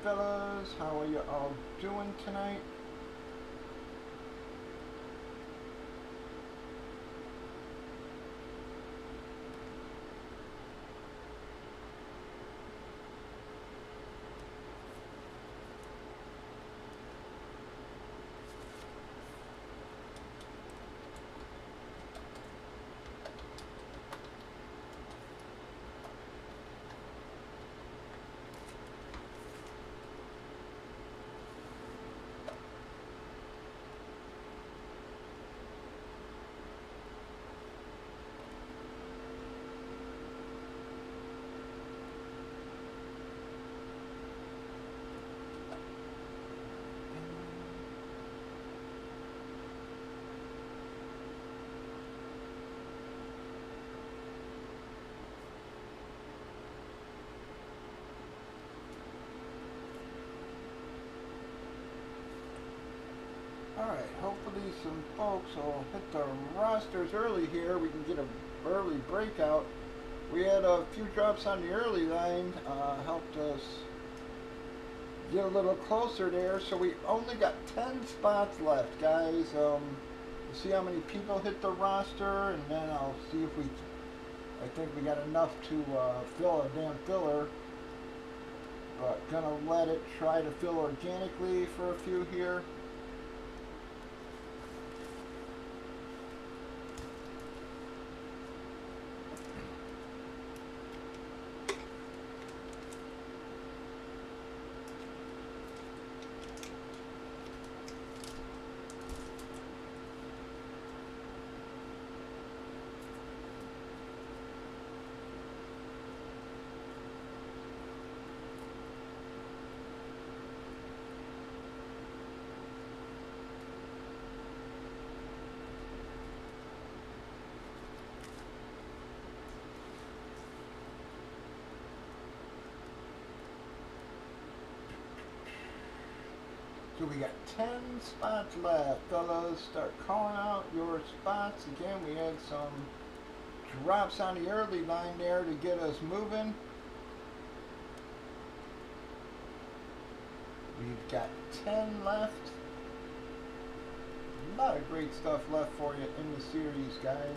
fellas. How are you all doing tonight? Alright, hopefully some folks will hit the rosters early here. We can get an early breakout. We had a few drops on the early line, helped us get a little closer there. So we only got 10 spots left, guys. We'll see how many people hit the roster, and then I'll see if I think we got enough to fill a damn filler. But gonna let it try to fill organically for a few here. So we got 10 spots left, fellas. Start calling out your spots. Again, we had some drops on the early line there to get us moving. We've got 10 left. A lot of great stuff left for you in the series, guys.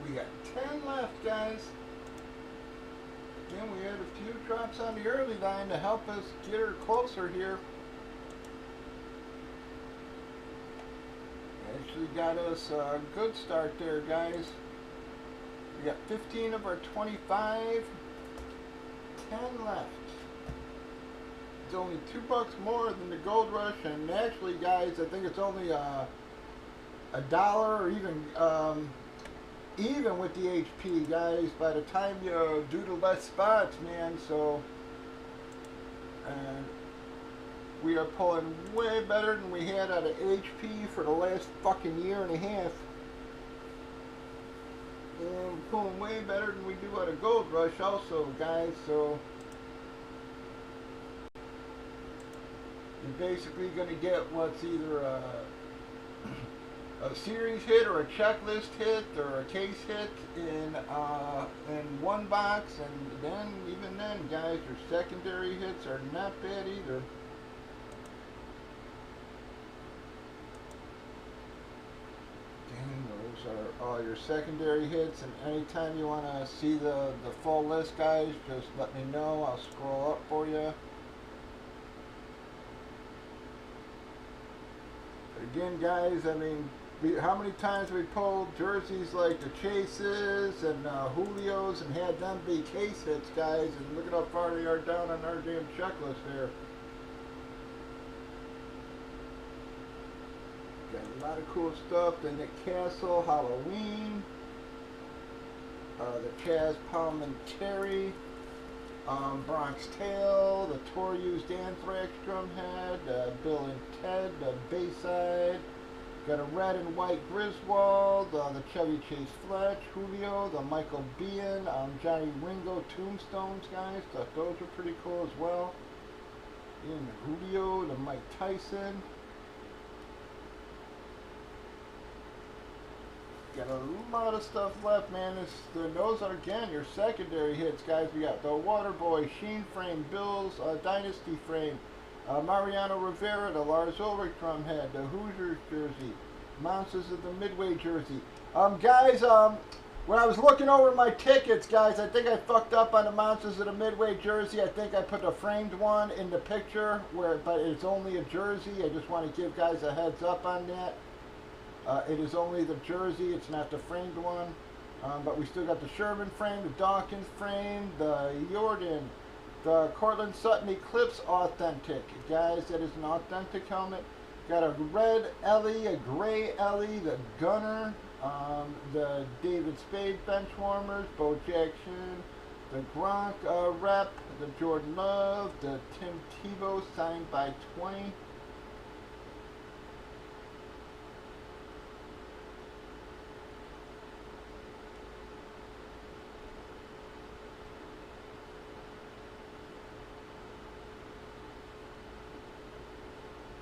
We got 10 left, guys. Again, we had a few drops on the early line to help us get her closer here. Actually got us a good start there, guys. We got 15 of our 25. 10 left. It's only $2 more than the Gold Rush, and actually, guys, I think it's only a dollar, or even with the HP, guys. By the time you do the less spots, man, so and we are pulling way better than we had out of HP for the last fucking year and a half. And we're pulling way better than we do out of Gold Rush also, guys, so you're basically going to get what's either a series hit or a checklist hit or a case hit in one box, and then even then, guys, your secondary hits are not bad either. Those are all your secondary hits, and anytime you want to see the full list, guys, just let me know. I'll scroll up for you. Again, guys, I mean, how many times we pulled jerseys like the Chases and Julio's and had them be case hits, guys, and look at how far they are down on our damn checklist there. Got a lot of cool stuff. The Nick Castle Halloween, the Chaz Palminteri, Bronx Tale, the Tor Used Anthrax Drumhead, Bill and Ted, the Bayside. Got a red and white Griswold, the Chevy Chase Fletch, Julio, the Michael Bean, Johnny Ringo Tombstones, guys. Thought those were pretty cool as well. And Julio, the Mike Tyson. Got a lot of stuff left, man. Those are, again, your secondary hits, guys. We got the Waterboy, Sheen Frame, Bills, Dynasty Frame, Mariano Rivera, the Lars Ulrich Drumhead, the Hoosiers jersey, Monsters of the Midway jersey. Guys, when I was looking over my tickets, guys, I think I fucked up on the Monsters of the Midway jersey. I think I put the framed one in the picture, but it's only a jersey. I just want to give guys a heads up on that. It is only the jersey, it's not the framed one. But we still got the Sherman frame, the Dawkins frame, the Jordan, the Cortland Sutton Eclipse Authentic. Guys, that is an authentic helmet. Got a red Ellie, a gray Ellie, the Gunner, the David Spade Benchwarmers, Bo Jackson, the Gronk rep, the Jordan Love, the Tim Tebow signed by 20.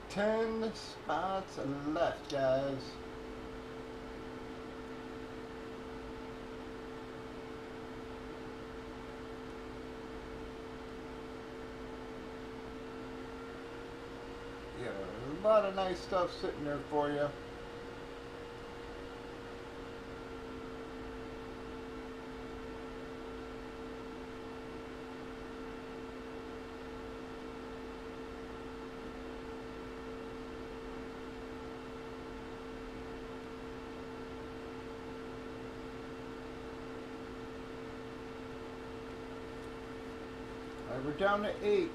Ten spots left, guys. Yeah, a lot of nice stuff sitting there for you. We're down to 8.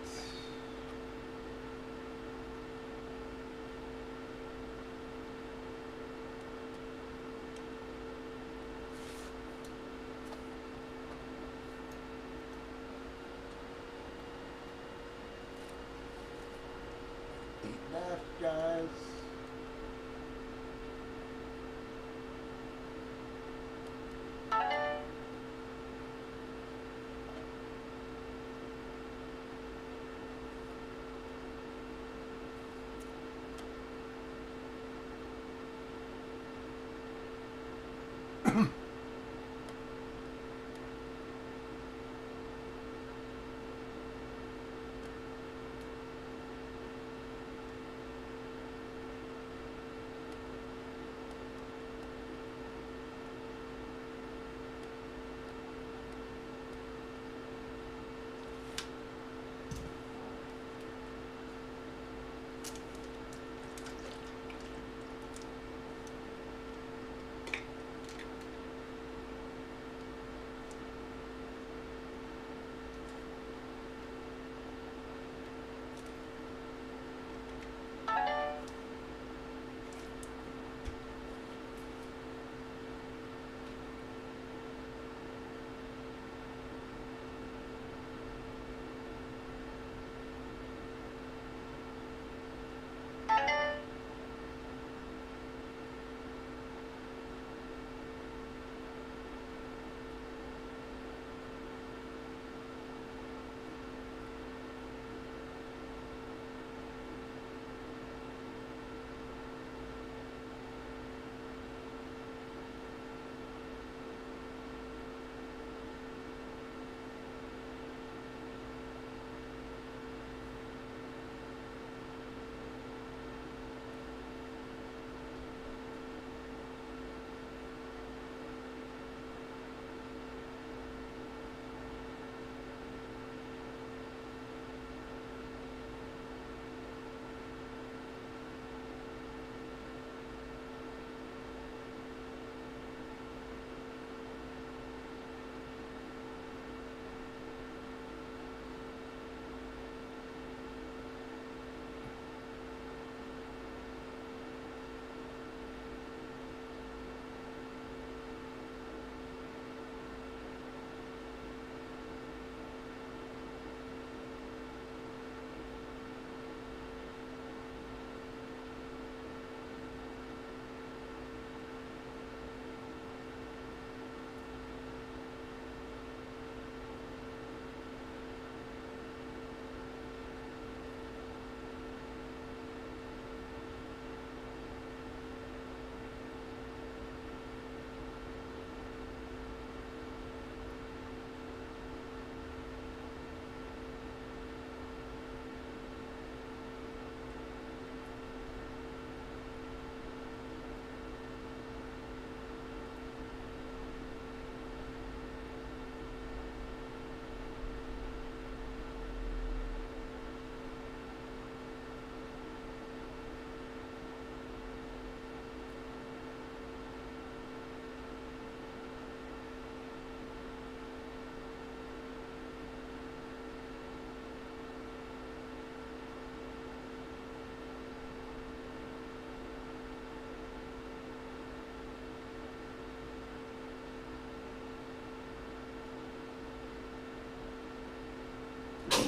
Left, guys.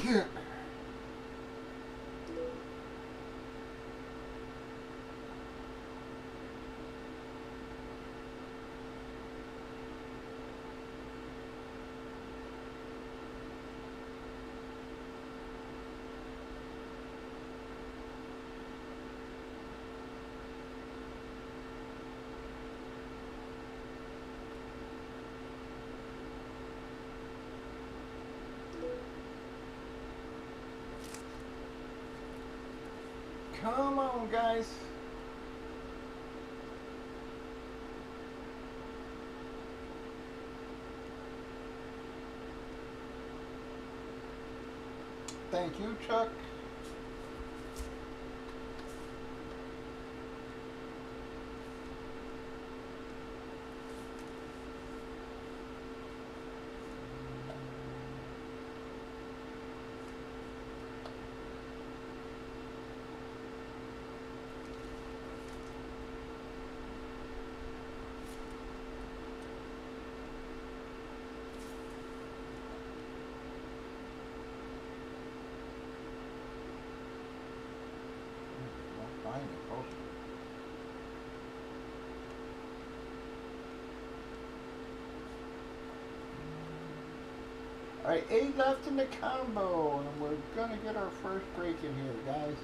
Come on, guys. Thank you, Chuck. Alright, 8 left in the combo, and we're gonna get our first break in here, guys.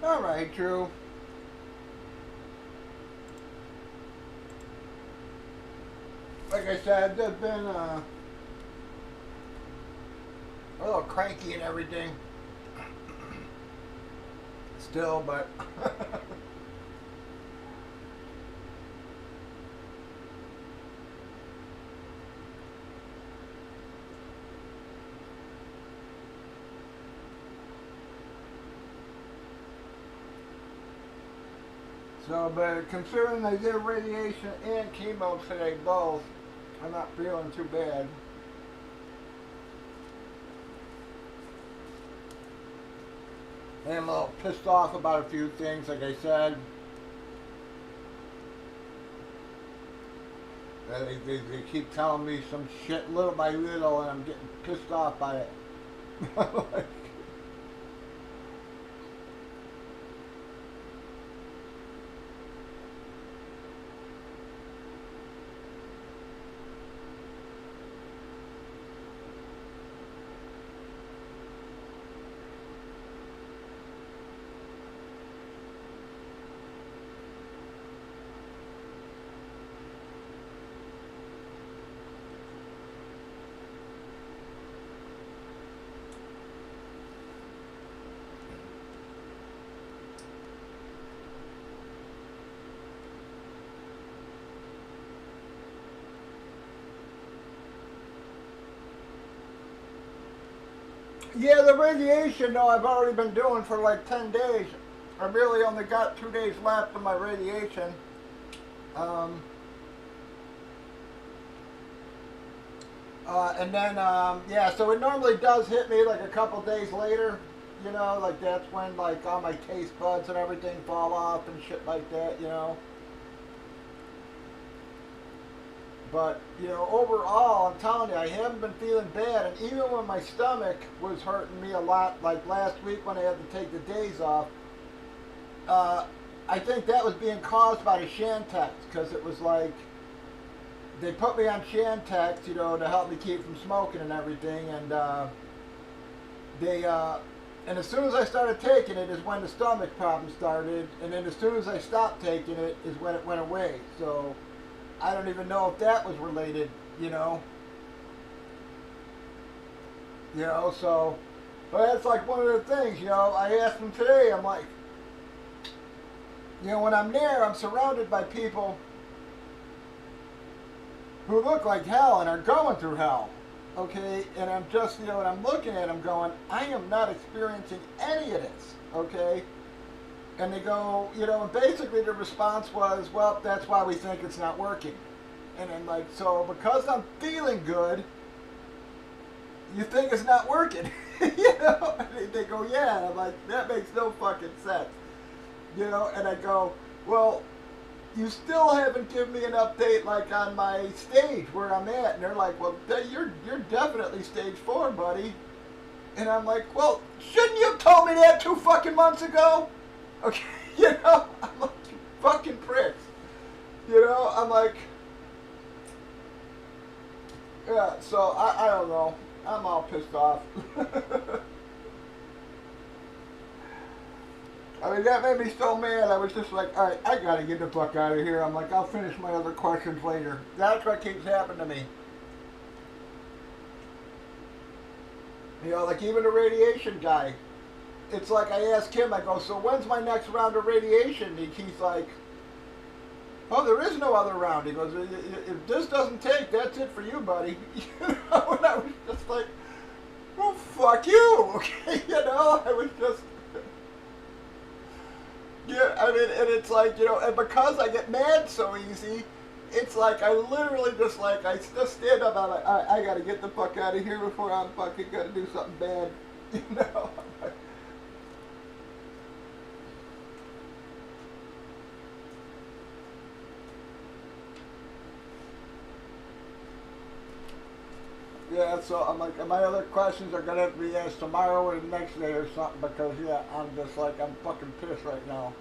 Alright, Drew. Like I said, I've been a little cranky and everything. Still, but so, but considering I did radiation and chemo today both, I'm not feeling too bad. And I'm a little pissed off about a few things, like I said. They keep telling me some shit little by little, and I'm getting pissed off by it. Like, Yeah, the radiation, though, I've already been doing for like 10 days. I really only got 2 days left of my radiation. Um, and then, yeah, so it normally does hit me like a couple days later. You know, like that's when like all my taste buds and everything fall off and shit like that, you know. But, you know, overall, I'm telling you, I haven't been feeling bad. And even when my stomach was hurting me a lot, like last week when I had to take the days off, uh, I think that was being caused by the Shantex. Because it was like, they put me on Shantex, you know, to help me keep from smoking and everything. And they, and as soon as I started taking it is when the stomach problem started. And then as soon as I stopped taking it is when it went away. So I don't even know if that was related, you know. You know, so, but that's like one of the things, you know. I asked him today, I'm like, you know, when I'm there, I'm surrounded by people who look like hell and are going through hell, okay? And I'm just, you know, and I'm looking at them going, I am not experiencing any of this, okay? And they go, you know, and basically the response was, well, that's why we think it's not working. And I'm like, so because I'm feeling good, you think it's not working? You know? And they go, yeah. And I'm like, that makes no fucking sense. You know? And I go, well, you still haven't given me an update like on my stage where I'm at. And they're like, well, you're definitely stage 4, buddy. And I'm like, well, shouldn't you have told me that 2 fucking months ago? Okay, you know, I'm like, you fucking pricks. You know, I'm like, yeah, so I don't know. I'm all pissed off. I mean, that made me so mad. I was just like, all right, I gotta get the fuck out of here. I'm like, I'll finish my other questions later. That's what keeps happening to me. You know, like even the radiation guy. It's like I asked him, I go, so when's my next round of radiation? He's like, oh, there is no other round. He goes, if this doesn't take, that's it for you, buddy. You know, and I was just like, well, fuck you, okay? You know, I was just, yeah, I mean, and it's like, you know, and because I get mad so easy, it's like I literally just like, I just stand up, I'm like, I gotta get the fuck out of here before I'm fucking gonna do something bad. You know? Yeah, so I'm like, my other questions are gonna have to be asked tomorrow or the next day or something because yeah, I'm just like, I'm fucking pissed right now.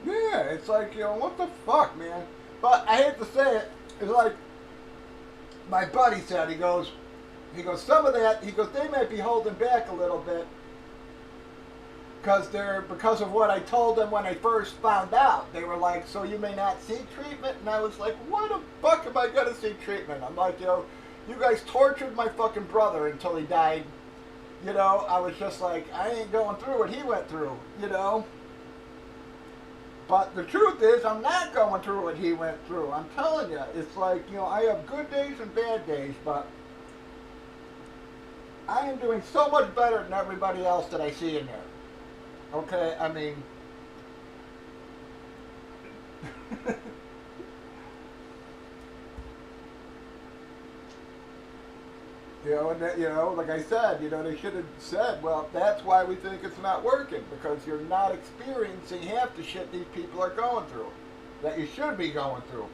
Yeah, it's like, you know, what the fuck, man? But I hate to say it, it's like my buddy said, some of that, he goes, they might be holding back a little bit because of what I told them when I first found out. They were like, so you may not seek treatment? And I was like, why the fuck am I gonna seek treatment? I'm like, you know, you guys tortured my fucking brother until he died. You know, I was just like, I ain't going through what he went through, you know? But the truth is, I'm not going through what he went through. I'm telling you, it's like, you know, I have good days and bad days, but I am doing so much better than everybody else that I see in there. Okay, I mean, you know, and that, you know, like I said, you know, they should have said, well, that's why we think it's not working because you're not experiencing half the shit these people are going through that you should be going through.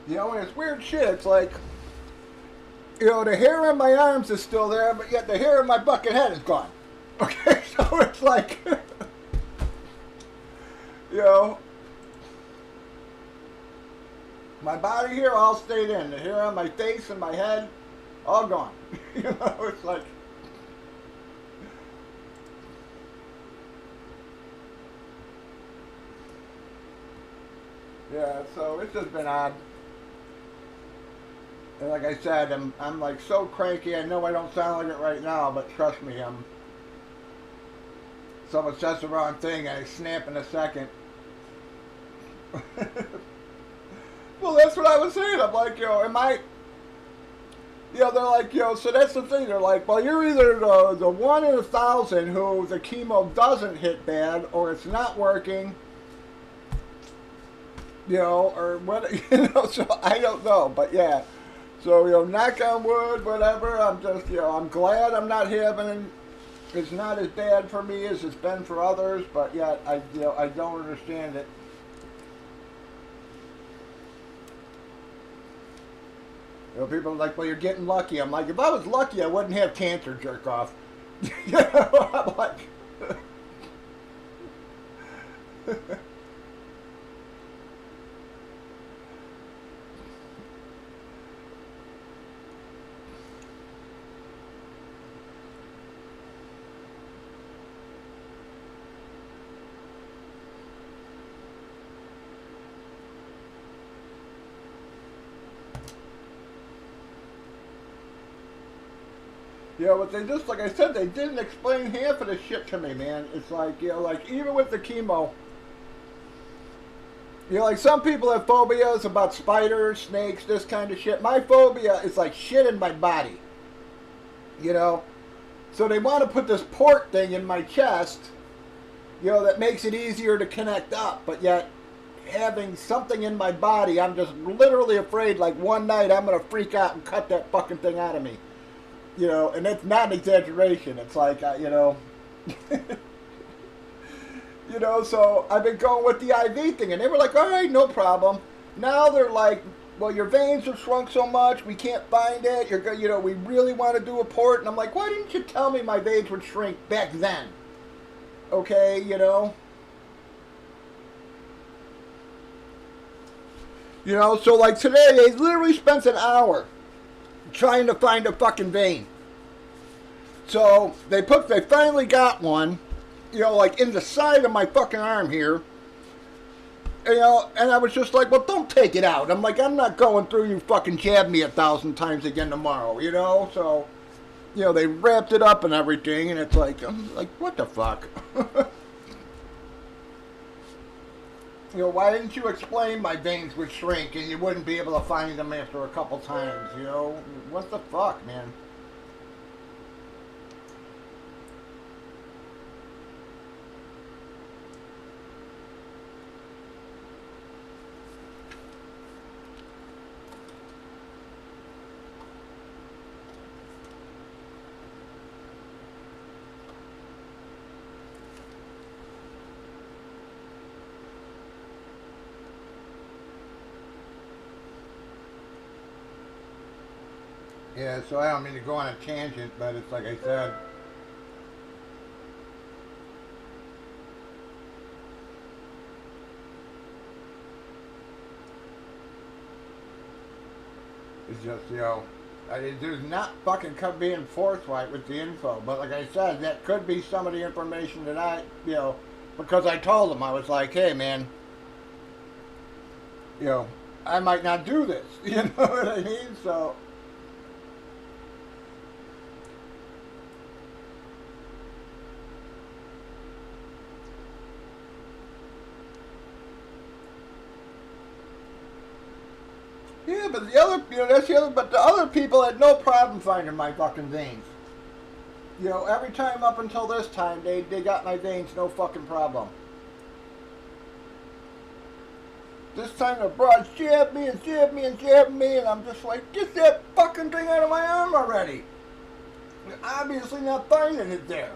You know, and it's weird shit. It's like, you know, the hair on my arms is still there, but yet the hair on my bucket head is gone. Okay, so it's like, you know, my body here all stayed in. The hair on my face and my head, all gone. You know, it's like, yeah, so it's just been odd. And like I said, I'm like so cranky. I know I don't sound like it right now, but trust me, someone says the wrong thing and I snap in a second. Well, that's what I was saying. I'm like, am I? They're like, so that's the thing. They're like, well, you're either the 1 in 1,000 who the chemo doesn't hit bad, or it's not working, or what, so I don't know. But yeah, so, knock on wood, whatever. I'm just, I'm glad I'm not having, it's not as bad for me as it's been for others, but yet, I don't understand it. People are like, well, you're getting lucky. I'm like, if I was lucky, I wouldn't have cancer, jerk off. I'm like... but they just, like I said, they didn't explain half of the shit to me, man. It's like, like, even with the chemo, like, some people have phobias about spiders, snakes, this kind of shit. My phobia is like shit in my body, So they want to put this port thing in my chest, that makes it easier to connect up, but yet having something in my body, I'm just literally afraid, like, one night I'm going to freak out and cut that fucking thing out of me. And it's not an exaggeration. It's like, so I've been going with the IV thing, and they were like, all right, no problem. Now they're like, well, your veins have shrunk so much, we can't find it. We really want to do a port. And I'm like, why didn't you tell me my veins would shrink back then? Okay, so like today, they literally spent an hour trying to find a fucking vein. So they finally got one, like in the side of my fucking arm here. And I was just like, well, don't take it out. I'm like, I'm not going through, you fucking jab me 1,000 times again tomorrow, So, they wrapped it up and everything, and it's like, I'm like, what the fuck? Why didn't you explain my veins would shrink and you wouldn't be able to find them after a couple times, What the fuck, man? Yeah, so I don't mean to go on a tangent, but it's like I said. It's just, there's not fucking being forthright with the info. But like I said, that could be some of the information that I, because I told them, I was like, hey, man, I might not do this. You know what I mean? So... Yeah, but the other, that's the other, but the other people had no problem finding my fucking veins. Every time up until this time, they got my veins, no fucking problem. This time the broad jabbed me and jabbed me and jabbed me, and I'm just like, get that fucking thing out of my arm already. You're obviously not finding it there.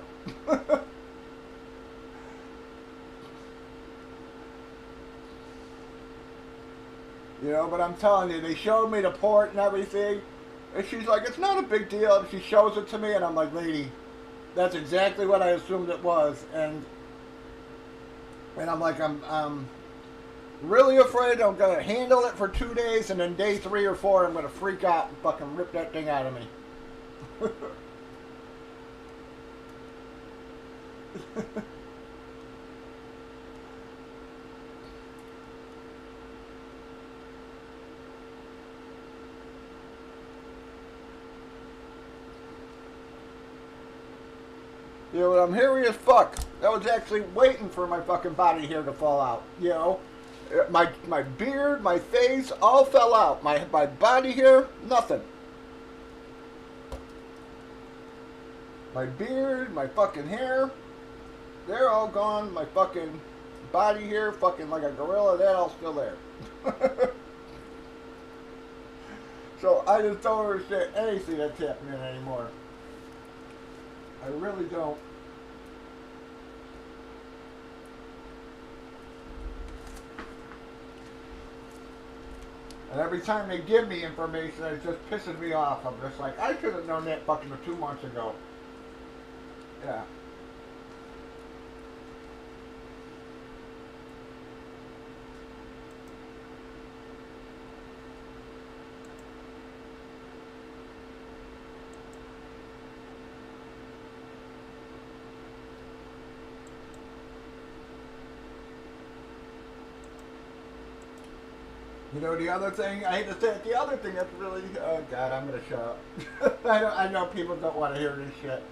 But I'm telling you, they showed me the port and everything. And she's like, it's not a big deal. And she shows it to me, and I'm like, lady, that's exactly what I assumed it was. And I'm like, I'm really afraid I'm going to handle it for 2 days, and then day 3 or 4, I'm going to freak out and fucking rip that thing out of me. But I'm hairy as fuck. I was actually waiting for my fucking body hair to fall out, My beard, my face, all fell out. My body hair, nothing. My beard, my fucking hair, they're all gone. My fucking body hair, fucking like a gorilla, that all still there. So I just don't understand anything that's happening anymore. I really don't. And every time they give me information, it just pisses me off. I'm just like, I should have known that fucking 2 months ago. Yeah. You know, the other thing, I hate to say it, the other thing that's really, oh God, I'm going to shut up. I know people don't want to hear this shit.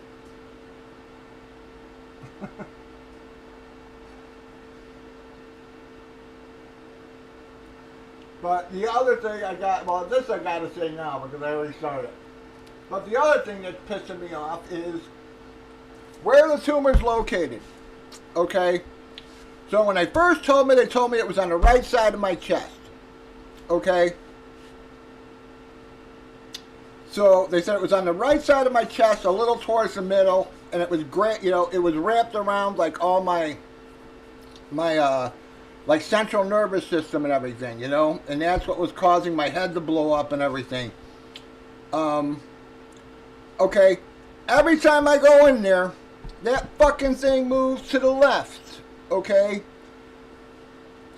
But the other thing I got, well, this I got to say now because I already started. But the other thing that's pissing me off is where the tumor's located. Okay? So when they first told me, they told me it was on the right side of my chest. Okay? So they said it was on the right side of my chest, a little towards the middle, and it was great, you know, it was wrapped around like all my like central nervous system and everything, you know, and that's what was causing my head to blow up and everything. Okay, every time I go in there, that fucking thing moves to the left, okay?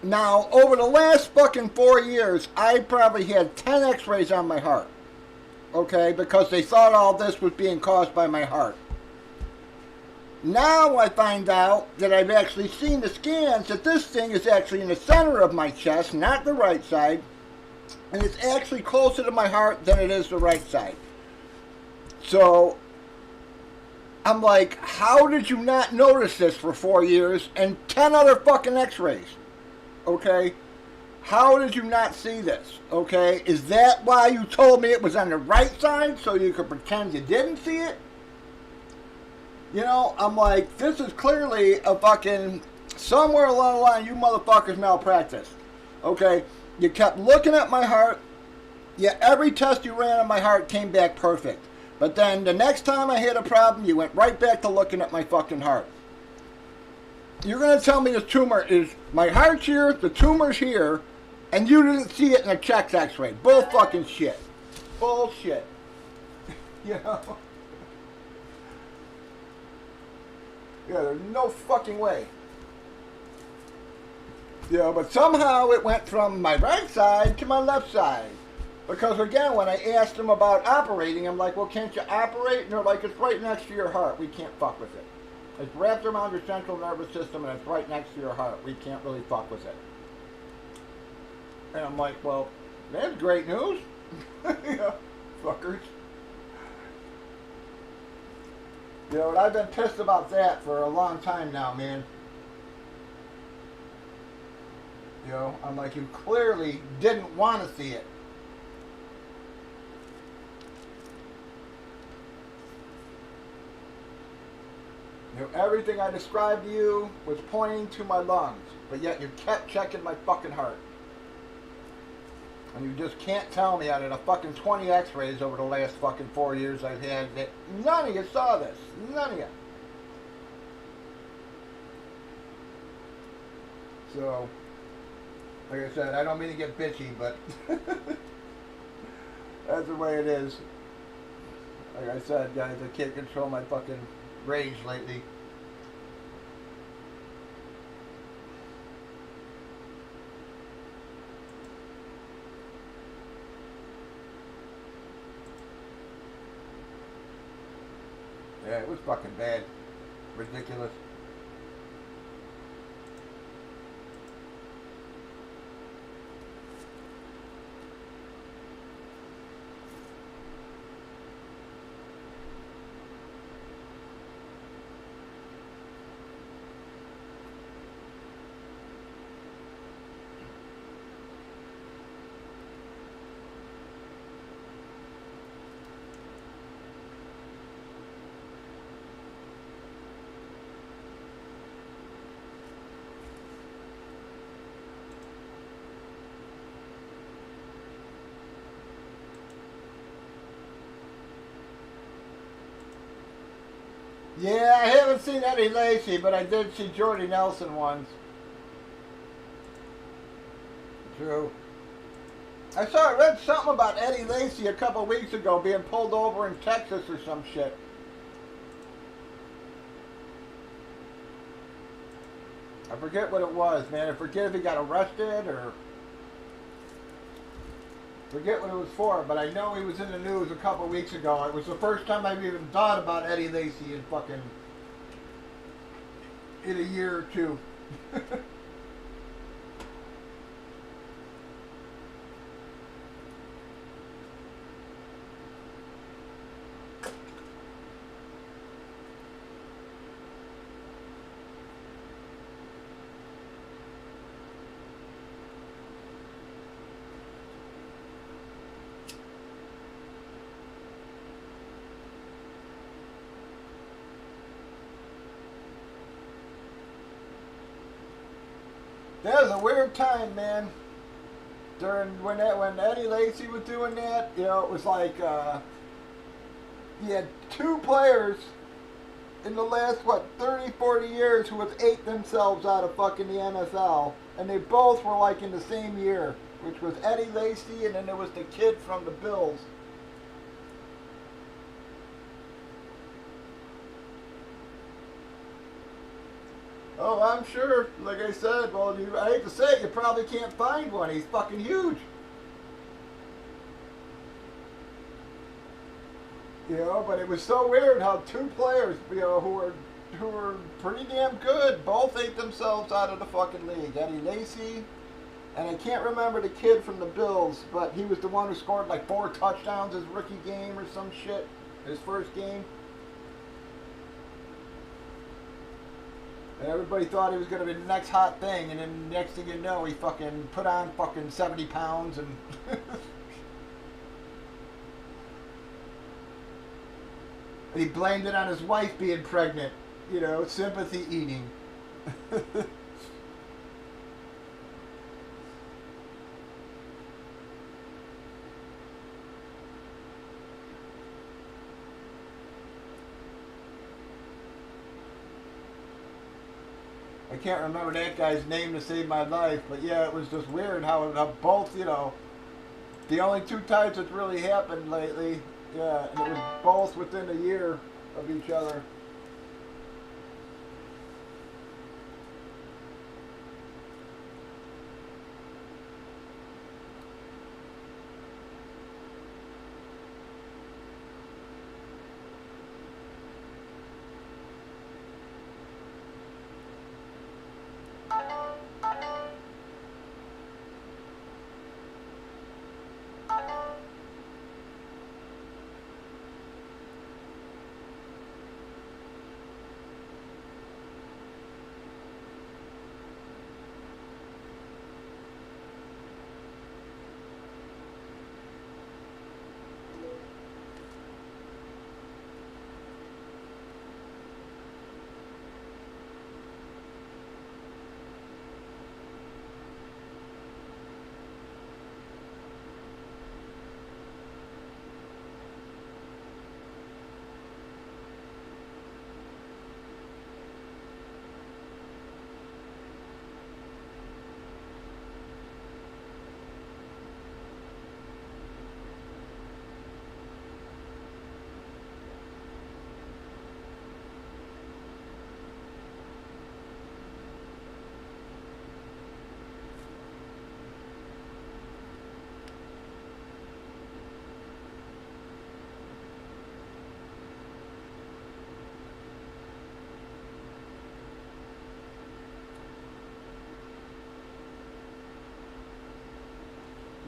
Now, over the last fucking 4 years, I probably had 10 x-rays on my heart, okay, because they thought all this was being caused by my heart. Now I find out that I've actually seen the scans that this thing is actually in the center of my chest, not the right side, and it's actually closer to my heart than it is the right side. So I'm like, how did you not notice this for 4 years and 10 other fucking x-rays? Okay? How did you not see this? Okay? Is that why you told me it was on the right side so you could pretend you didn't see it? You know, I'm like, this is clearly a fucking, somewhere along the line, you motherfuckers malpracticed. Okay? You kept looking at my heart, yet every test you ran on my heart came back perfect. But then the next time I had a problem, you went right back to looking at my fucking heart. You're going to tell me this tumor is, my heart's here, the tumor's here, and you didn't see it in a chest x-ray. Bull fucking shit. Bullshit. You know? Yeah, there's no fucking way. Yeah, but somehow it went from my right side to my left side. Because again, when I asked them about operating, I'm like, well, can't you operate? And they're like, it's right next to your heart. We can't fuck with it. It's wrapped around your central nervous system and it's right next to your heart. We can't really fuck with it. And I'm like, well, that's great news. Yeah, fuckers. You know, and I've been pissed about that for a long time now, man. You know, I'm like, you clearly didn't want to see it. You know, everything I described to you was pointing to my lungs, but yet you kept checking my fucking heart. And you just can't tell me out of the fucking 20 x-rays over the last fucking 4 years I've had that none of you saw this. None of you. So, like I said, I don't mean to get bitchy, but that's the way it is. Like I said, guys, I can't control my fucking rage lately. Yeah, it was fucking bad. Ridiculous. Yeah, I haven't seen Eddie Lacy, but I did see Jordy Nelson once. True. I read something about Eddie Lacy a couple weeks ago being pulled over in Texas or some shit. I forget what it was, man. I forget if he got arrested or forget what it was for, but I know he was in the news a couple weeks ago. It was the first time I've even thought about Eddie Lacy in a year or two. That was a weird time, man. During when Eddie Lacy was doing that, it was like he had two players in the last 30, 40 years who have ate themselves out of fucking the NFL, and they both were like in the same year, which was Eddie Lacy, and then there was the kid from the Bills. Oh, I'm sure. Like I said, well, I hate to say it, you probably can't find one. He's fucking huge. But it was so weird how two players, who were pretty damn good, both ate themselves out of the fucking league. Eddie Lacy, and I can't remember the kid from the Bills, but he was the one who scored like 4 touchdowns his rookie game or some shit, his first game. And everybody thought he was going to be the next hot thing, and then next thing you know, he fucking put on fucking 70 pounds and he blamed it on his wife being pregnant. Sympathy eating. I can't remember that guy's name to save my life, but yeah, it was just weird how both, the only two times it's really happened lately, yeah, and it was both within a year of each other.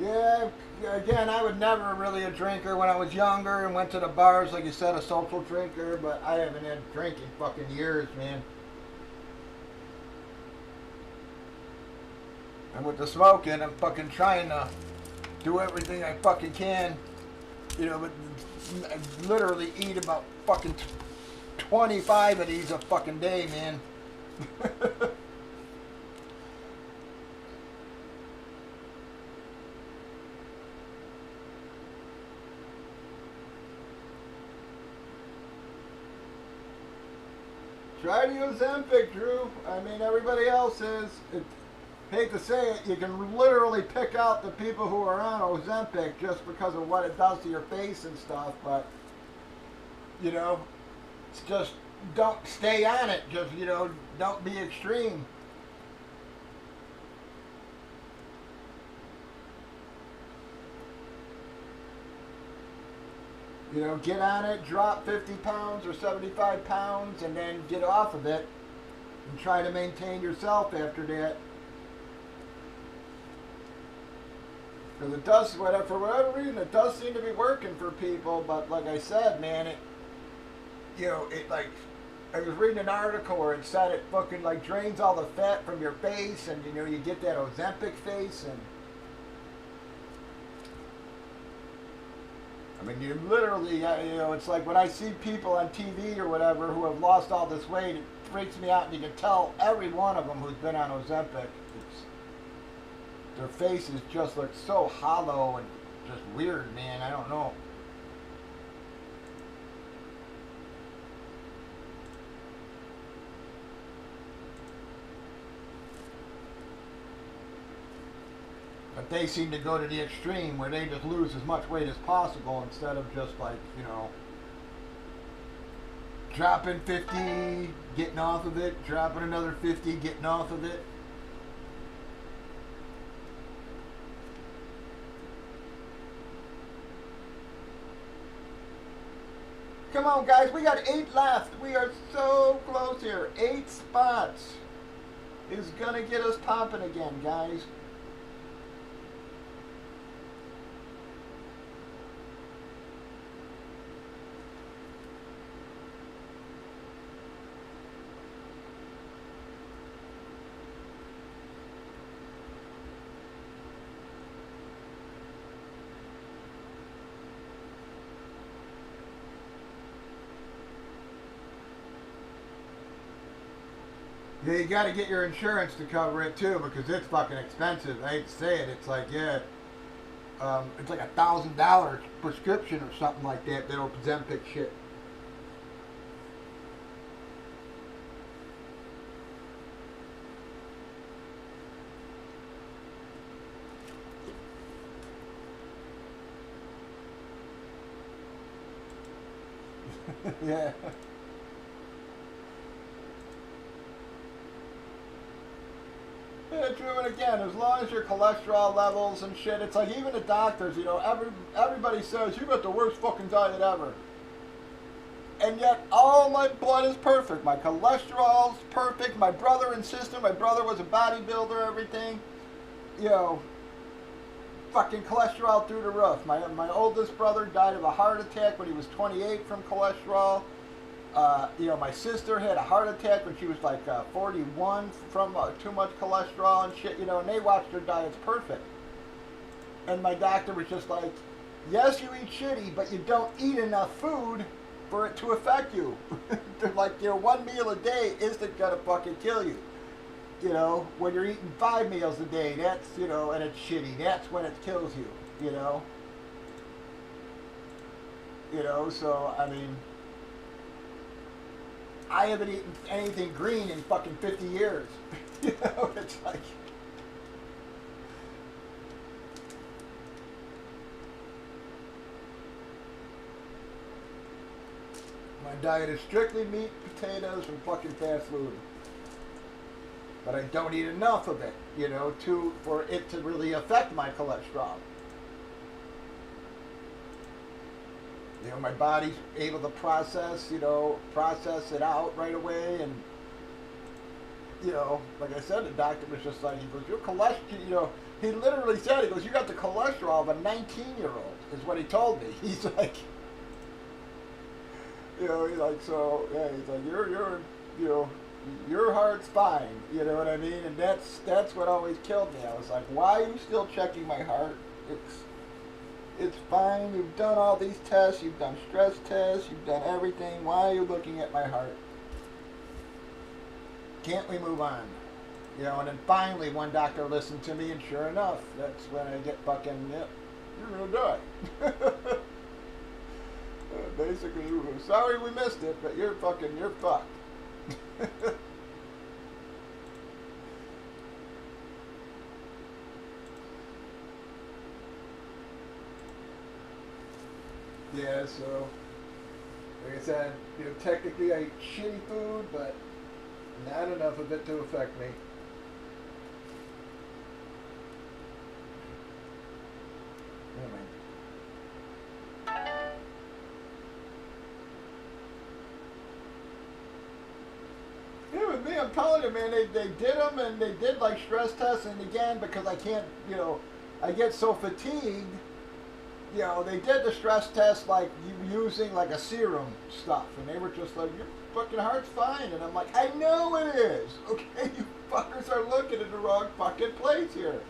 Yeah, again, I was never really a drinker when I was younger and went to the bars, like you said, a social drinker, but I haven't had a drink in fucking years, man. And with the smoking, I'm fucking trying to do everything I fucking can, but I literally eat about fucking 25 of these a fucking day, man. Try to use Ozempic, Drew. I mean, everybody else is. Hate to say it, you can literally pick out the people who are on Ozempic just because of what it does to your face and stuff. But you know, it's just don't stay on it. Just don't be extreme. Get on it, drop 50 pounds or 75 pounds, and then get off of it and try to maintain yourself after that. Because it does, for whatever reason, it does seem to be working for people. But like I said, man, I was reading an article where it said it fucking like drains all the fat from your face, and you get that Ozempic face, and I mean, you literally, it's like when I see people on TV or whatever who have lost all this weight, it freaks me out, and you can tell every one of them who's been on Ozempic, their faces just look so hollow and just weird, man. I don't know. But they seem to go to the extreme where they just lose as much weight as possible instead of just like, dropping 50, getting off of it, dropping another 50, getting off of it. Come on, guys, we got 8 left. We are so close here. 8 spots is going to get us popping again, guys. Yeah, you got to get your insurance to cover it too, because it's fucking expensive. I hate to say it. It's like, it's like $1,000 prescription or something like that. That Ozempic shit. Yeah. Yeah, true. And again, as long as your cholesterol levels and shit, it's like even the doctors, everybody says you got the worst fucking diet ever. And yet all my blood is perfect. My cholesterol's perfect. My brother and sister, my brother was a bodybuilder, everything. Fucking cholesterol through the roof. My oldest brother died of a heart attack when he was 28 from cholesterol. My sister had a heart attack when she was like 41 from too much cholesterol and shit, and they watched their diets perfect. And my doctor was just like, yes, you eat shitty, but you don't eat enough food for it to affect you. They're like, one meal a day isn't gonna fucking kill you. When you're eating 5 meals a day, that's, and it's shitty, that's when it kills you, so, I mean, I haven't eaten anything green in fucking 50 years. It's like... My diet is strictly meat, potatoes, and fucking fast food. But I don't eat enough of it, for it to really affect my cholesterol. My body's able to process it out right away, and like I said, the doctor was just like, he goes, your cholesterol, he literally said, he goes, you got the cholesterol of a 19-year-old, is what he told me. He's like, he's like, so, yeah, he's like, your heart's fine, you know what I mean? And that's what always killed me. I was like, why are you still checking my heart? It's fine. You've done all these tests. You've done stress tests. You've done everything. Why are you looking at my heart? Can't we move on? And then finally one doctor listened to me, and sure enough, that's when I get fucking, yep, you're going to die. Basically, sorry we missed it, but you're fucked. Yeah, so like I said, technically I eat shitty food, but not enough of it to affect me. Anyway. Yeah, with me, I'm telling you, man, they did them and they did like stress tests, and again, because I can't, I get so fatigued, they did the stress test like you using like a serum stuff, and they were just like, your fucking heart's fine, and I'm like, I know it is, okay, you fuckers are looking in the wrong fucking place here.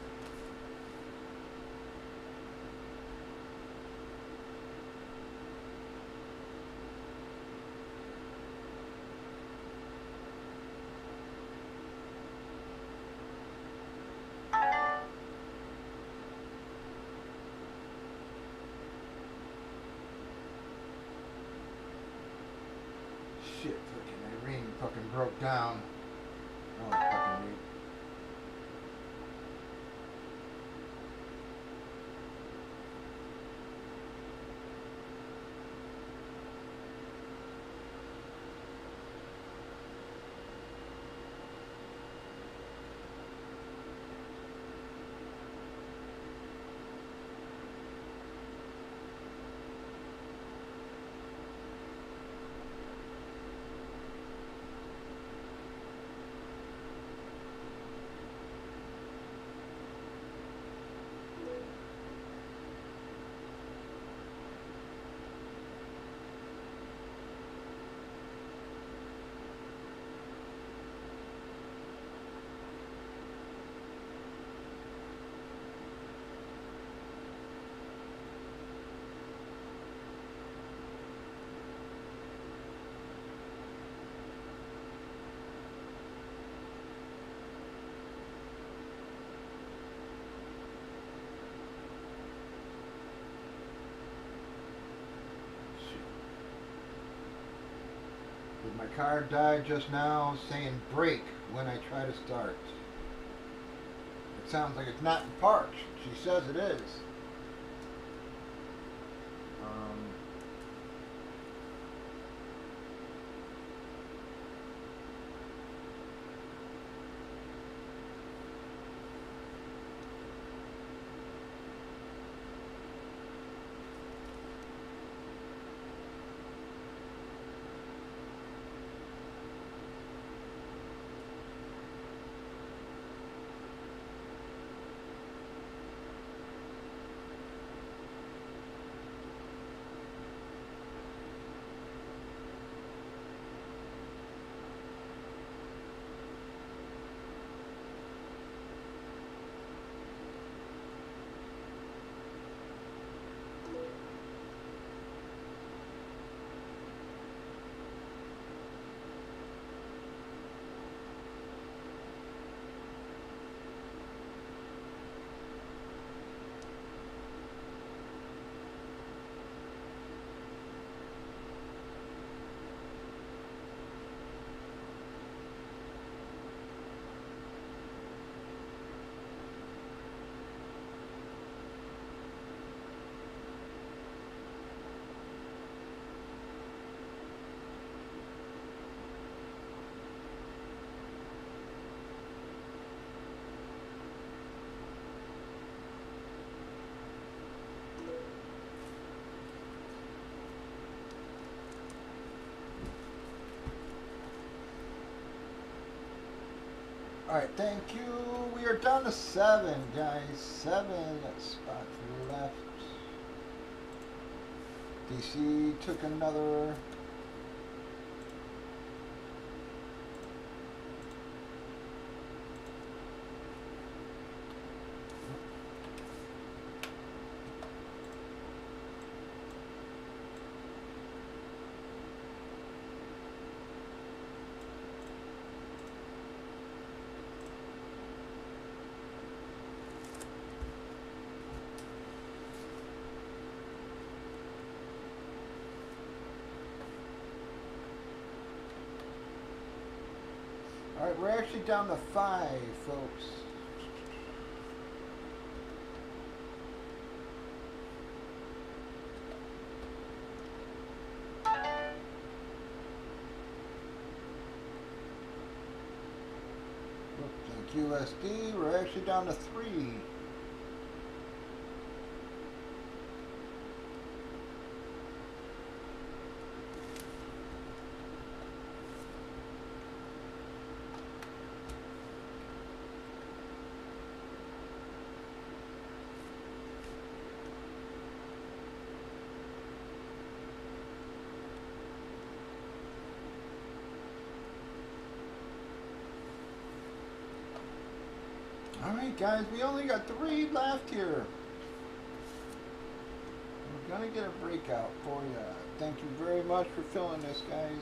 Shit, fucking Irene fucking broke down. Oh, fucking neat. Did my car die just now saying brake when I try to start? It sounds like it's not in park. She says it is. Um, Alright, thank you. We are down to 7, guys. 7 spots left. DC took another. we're actually down to 5, folks. Thank USD. We're actually down to 3. Alright guys, we only got 3 left here. We're gonna get a breakout for you. Thank you very much for filling this, guys.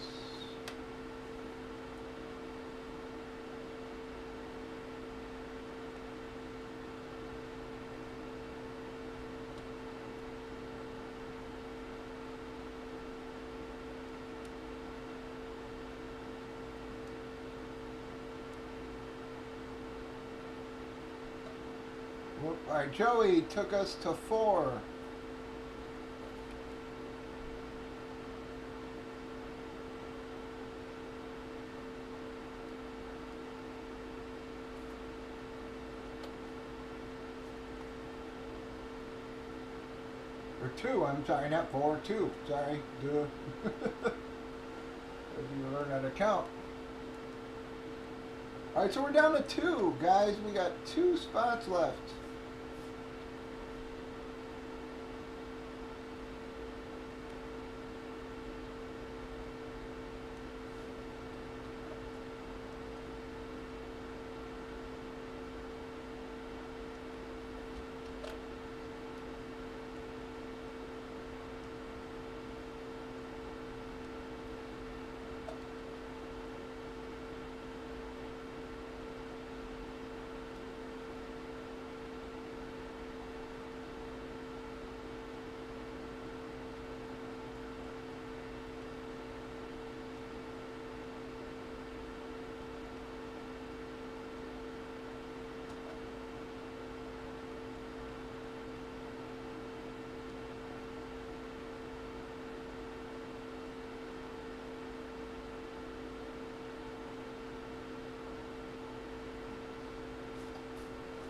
Alright, Joey took us to 4. Or 2, I'm sorry, not 4, 2. Sorry, duh. You learn how to count. Alright, so we're down to 2, guys. We got 2 spots left.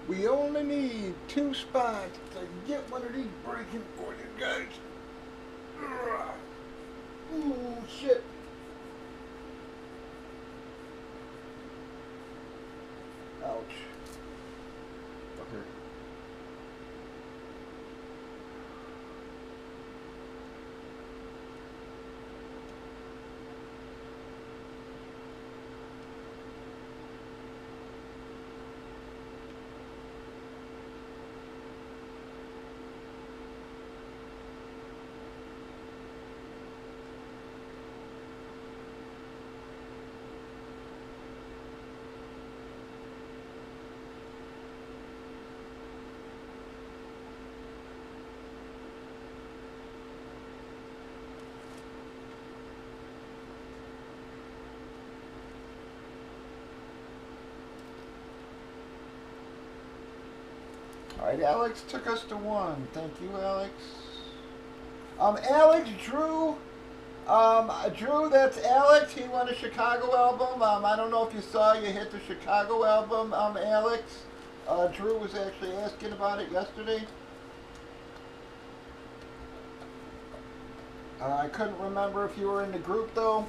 We only need 2 spots to get one of these breaking for you guys. Ooh, shit. Ouch. Okay. Alright, Alex took us to 1. Thank you, Alex. Alex, Drew. Drew, that's Alex. He won a Chicago album. I don't know if you saw you hit the Chicago album, Alex. Drew was actually asking about it yesterday. I couldn't remember if you were in the group, though.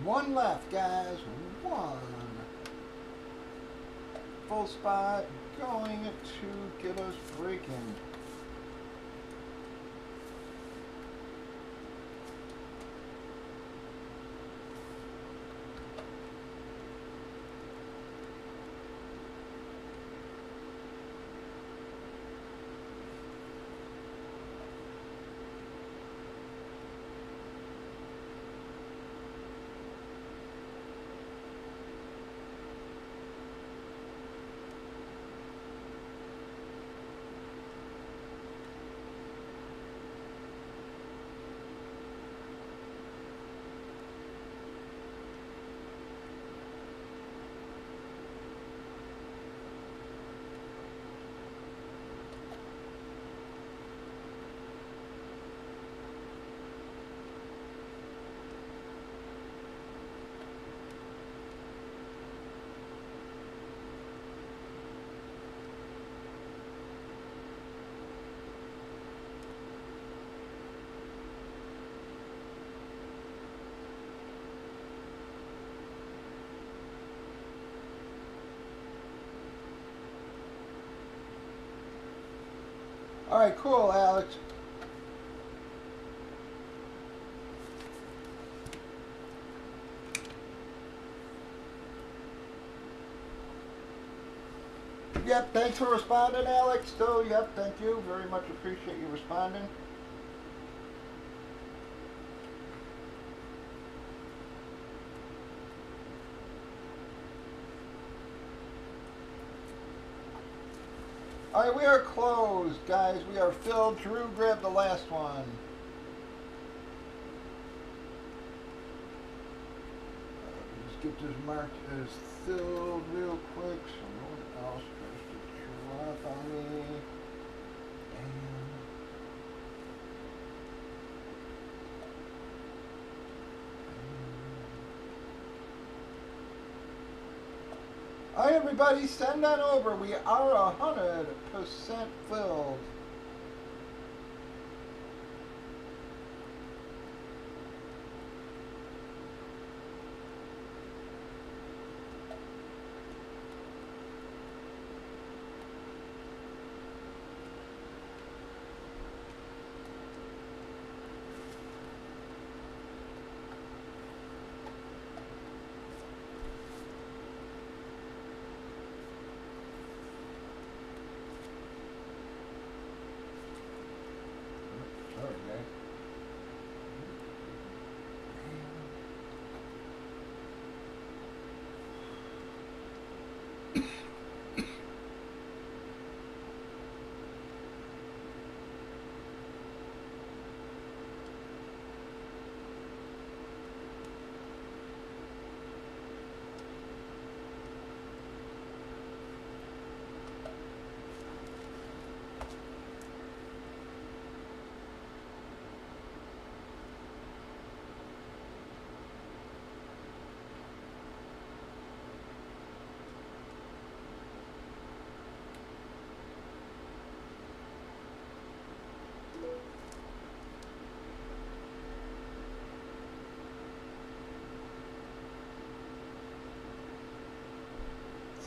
One left, guys. One. Full spot going to get us breaking. All right, cool, Alex. Yep, thanks for responding, Alex. Still, yep, thank you. Very much appreciate you responding. All right, we are closed, guys. We are filled. Drew, grab the last one. Let's get this marked as filled real quick so no one else tries to drop on me. All right, everybody, send on over. We are 100% filled. Sorry, guys.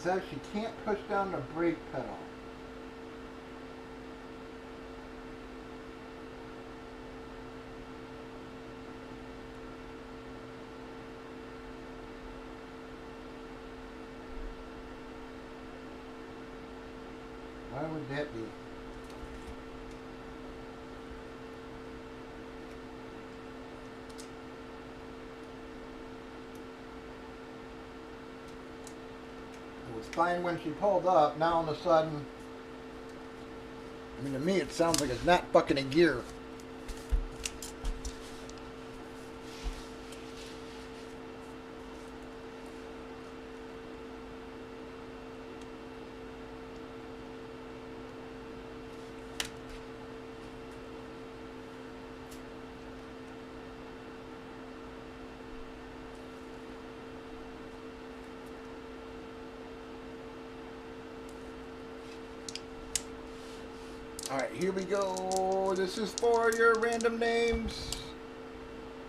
Says she can't push down the brake pedal. Why would that be? It was fine when she pulled up. Now all of a sudden, I mean, to me it sounds like it's not fucking in gear. Alright, here we go. This is for your random names.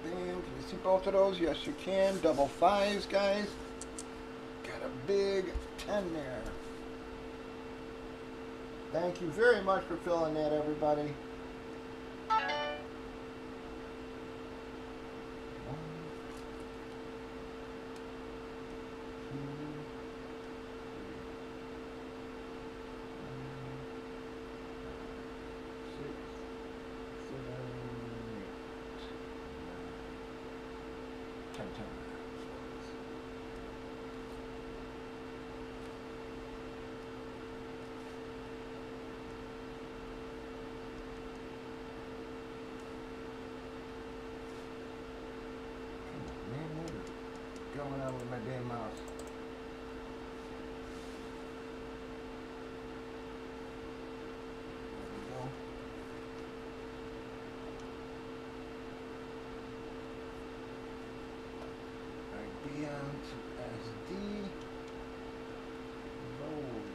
Bam, can you see both of those? Yes, you can. Double fives, guys. Got a big 10 there. Thank you very much for filling that, everybody. Going on with my damn mouse. There we go. Alright, B on to SD. Load.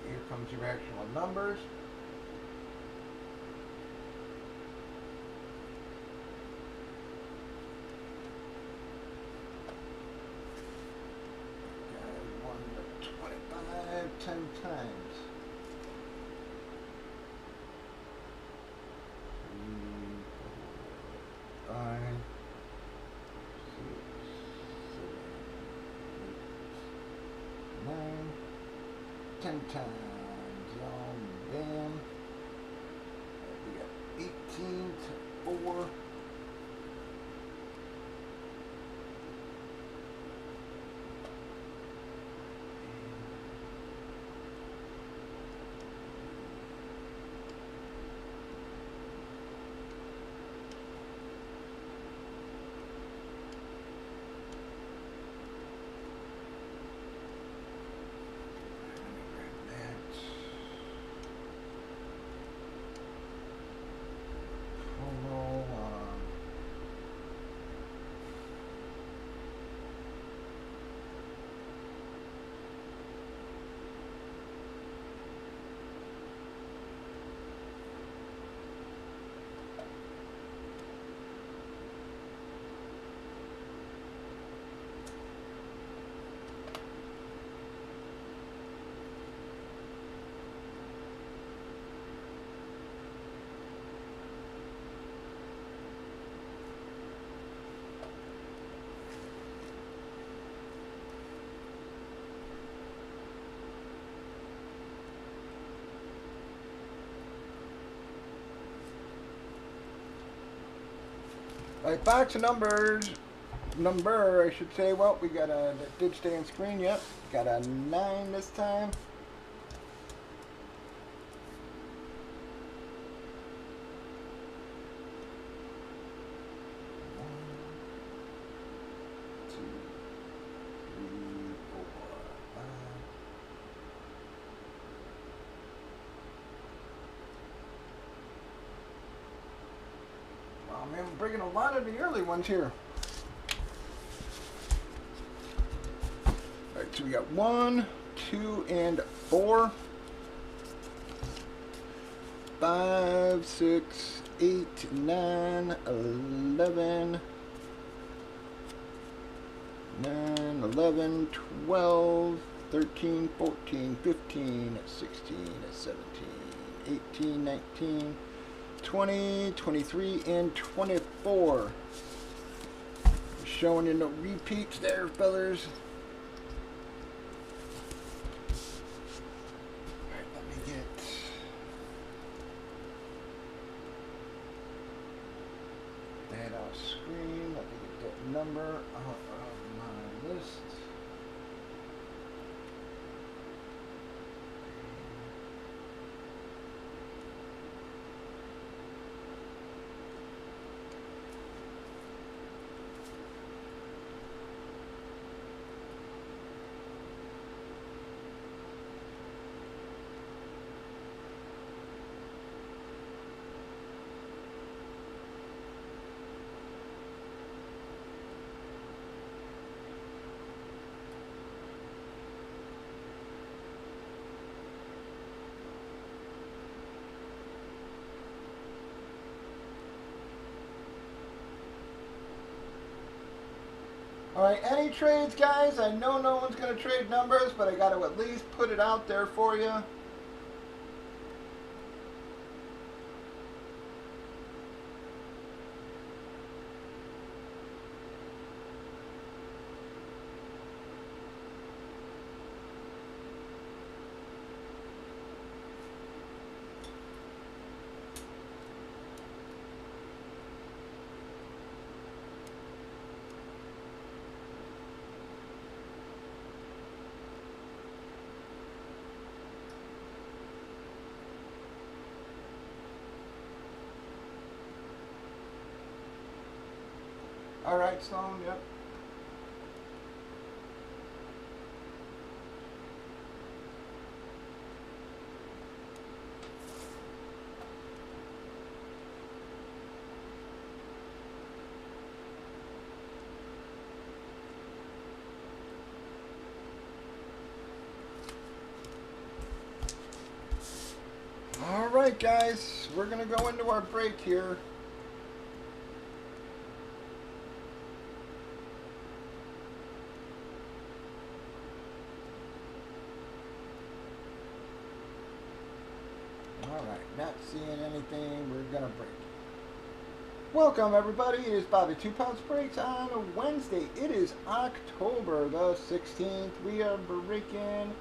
Here comes your actual numbers. Got 1 to 25, 10 times. 3, 4, 5, 6, 7, 8, 9, 10 times. Bam. We got 18 to 4. Alright, box of numbers. Number, I should say. Well, we got a, that did stay on screen, yep. Got a 9 this time. Man, we're bringing a lot of the early ones here. Alright, so we got 1, 2, and 4. 5, 6, 8, 9, 11. 9, 11, 12, 13, 14, 15, 16, 17, 18, 19. 20, 23, and 24. Showing you no repeats there, fellas. Alright, let me get that off screen. Let me get that number out of my list. All right, any trades, guys? I know no one's going to trade numbers, but I got to at least put it out there for you. All right, Sloan, yep. All right, guys, we're going to go into our break here. All right, not seeing anything. We're going to break. Welcome, everybody. It is Bobby 2 Pounds Breaks on a Wednesday. It is October the 16th. We are breaking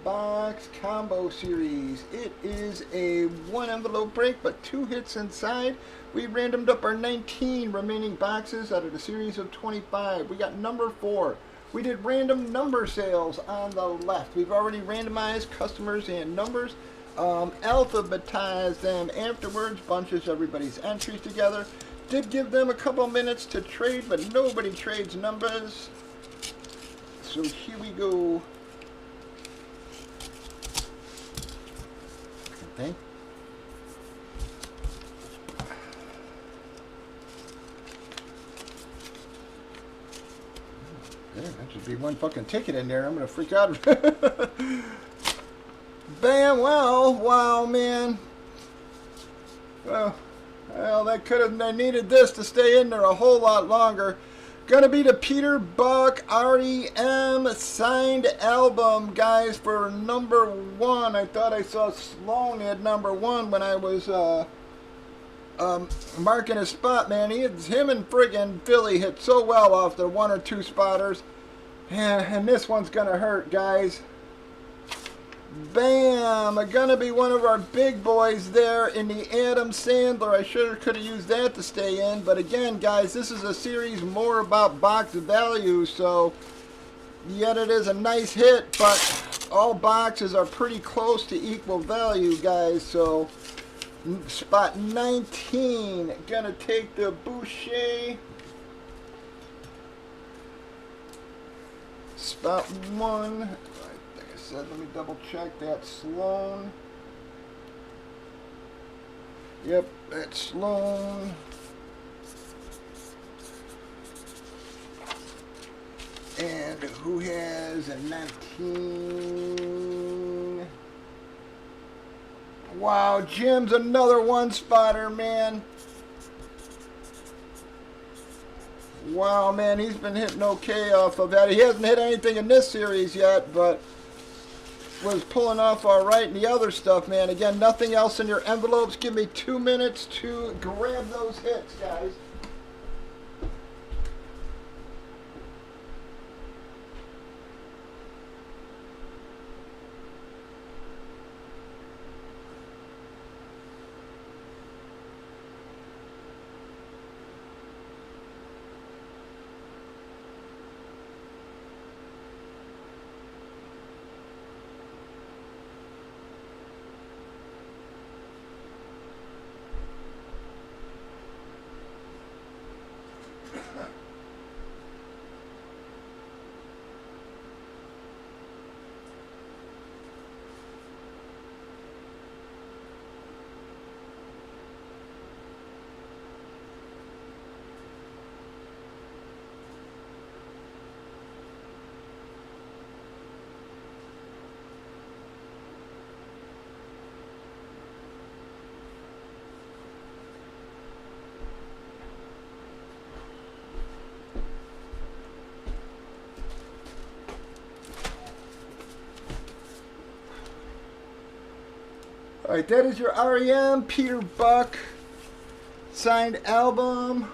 Box Combo Series. It is a one envelope break, but 2 hits inside. We randomed up our 19 remaining boxes out of the series of 25. We got number 4. We did random number sales on the left. We've already randomized customers and numbers. Alphabetized them afterwards, bunches everybody's entries together. Did give them a couple minutes to trade, but nobody trades numbers. So here we go. Okay. Yeah, that should be one fucking ticket in there. I'm gonna freak out. Bam! Well, wow, man. Well, that could have. They needed this to stay in there a whole lot longer. Gonna be the Peter Buck REM signed album, guys, for number 1. I thought I saw Sloan at number 1 when I was marking a spot, man. Him and friggin' Philly hit so well off the 1 or 2 spotters. Yeah, and this one's gonna hurt, guys. Bam! Gonna be one of our big boys there in the Adam Sandler. I sure could have used that to stay in. But again, guys, this is a series more about box value. So, yet it is a nice hit. But all boxes are pretty close to equal value, guys. So, spot 19. Gonna take the Boucher. Spot 1. Let me double check that. Sloan. Yep, that's Sloan. And who has a 19? Wow, Jim's another 1 spotter, man. Wow, man, he's been hitting okay off of that. He hasn't hit anything in this series yet, but was pulling off all right and the other stuff, man. Again, nothing else in your envelopes. Give me 2 minutes to grab those hits, guys. Alright, that is your REM Peter Buck signed album.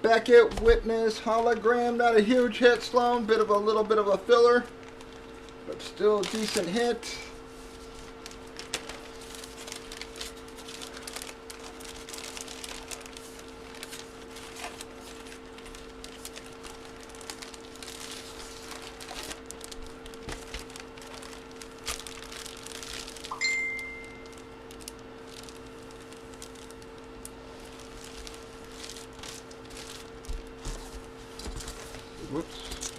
Beckett Witness Hologram. Not a huge hit, Sloan. Little bit of a filler, but still a decent hit. Whoops.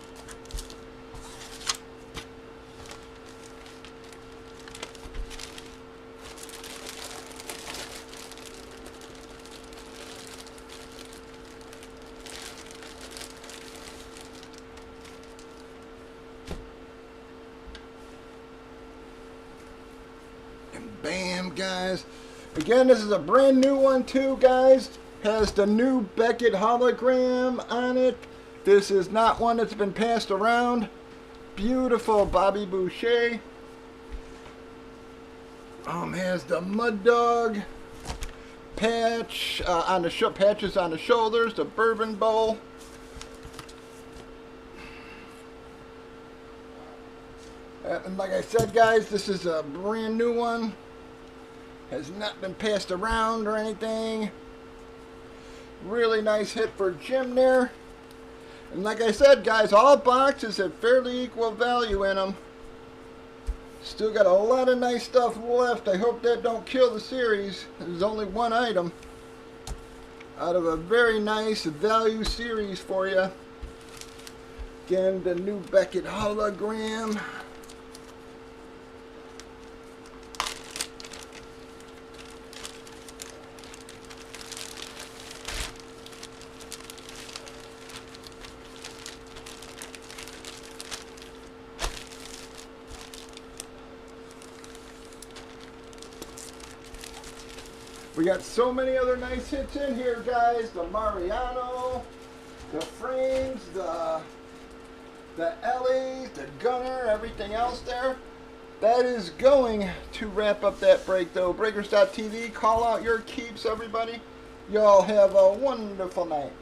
And bam, guys. Again, this is a brand new one too, guys. Has the new Beckett hologram on it. This is not one that's been passed around. Beautiful Bobby Boucher. Has the Mud Dog patch on the patches on the shoulders. The Bourbon Bowl. And like I said, guys, this is a brand new one. Has not been passed around or anything. Really nice hit for Jim there. And like I said, guys, all boxes have fairly equal value in them. Still got a lot of nice stuff left. I hope that don't kill the series. There's only one item out of a very nice value series for you. Again, the new Beckett hologram. We got so many other nice hits in here, guys. The Mariano, the frames, the Ellies, the Gunner, everything else there. That is going to wrap up that break, though. Breakers.tv, call out your keeps, everybody. Y'all have a wonderful night.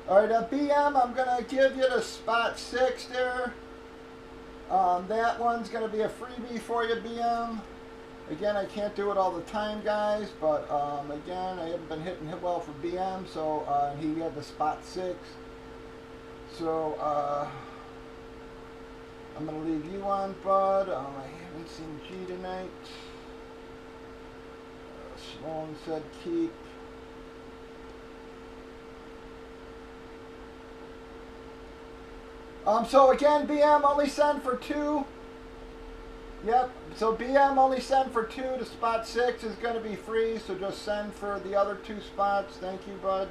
All right, BM, I'm going to give you the spot 6 there. That one's going to be a freebie for you, BM. Again, I can't do it all the time, guys, but again, I haven't been hitting hit well for BM, so he had the spot 6. So I'm going to leave you on, bud. I haven't seen G tonight. Sloan said keep. So again, BM only send for 2. Yep, so BM only send for 2. The spot 6 is going to be free, so just send for the other 2 spots. Thank you, bud.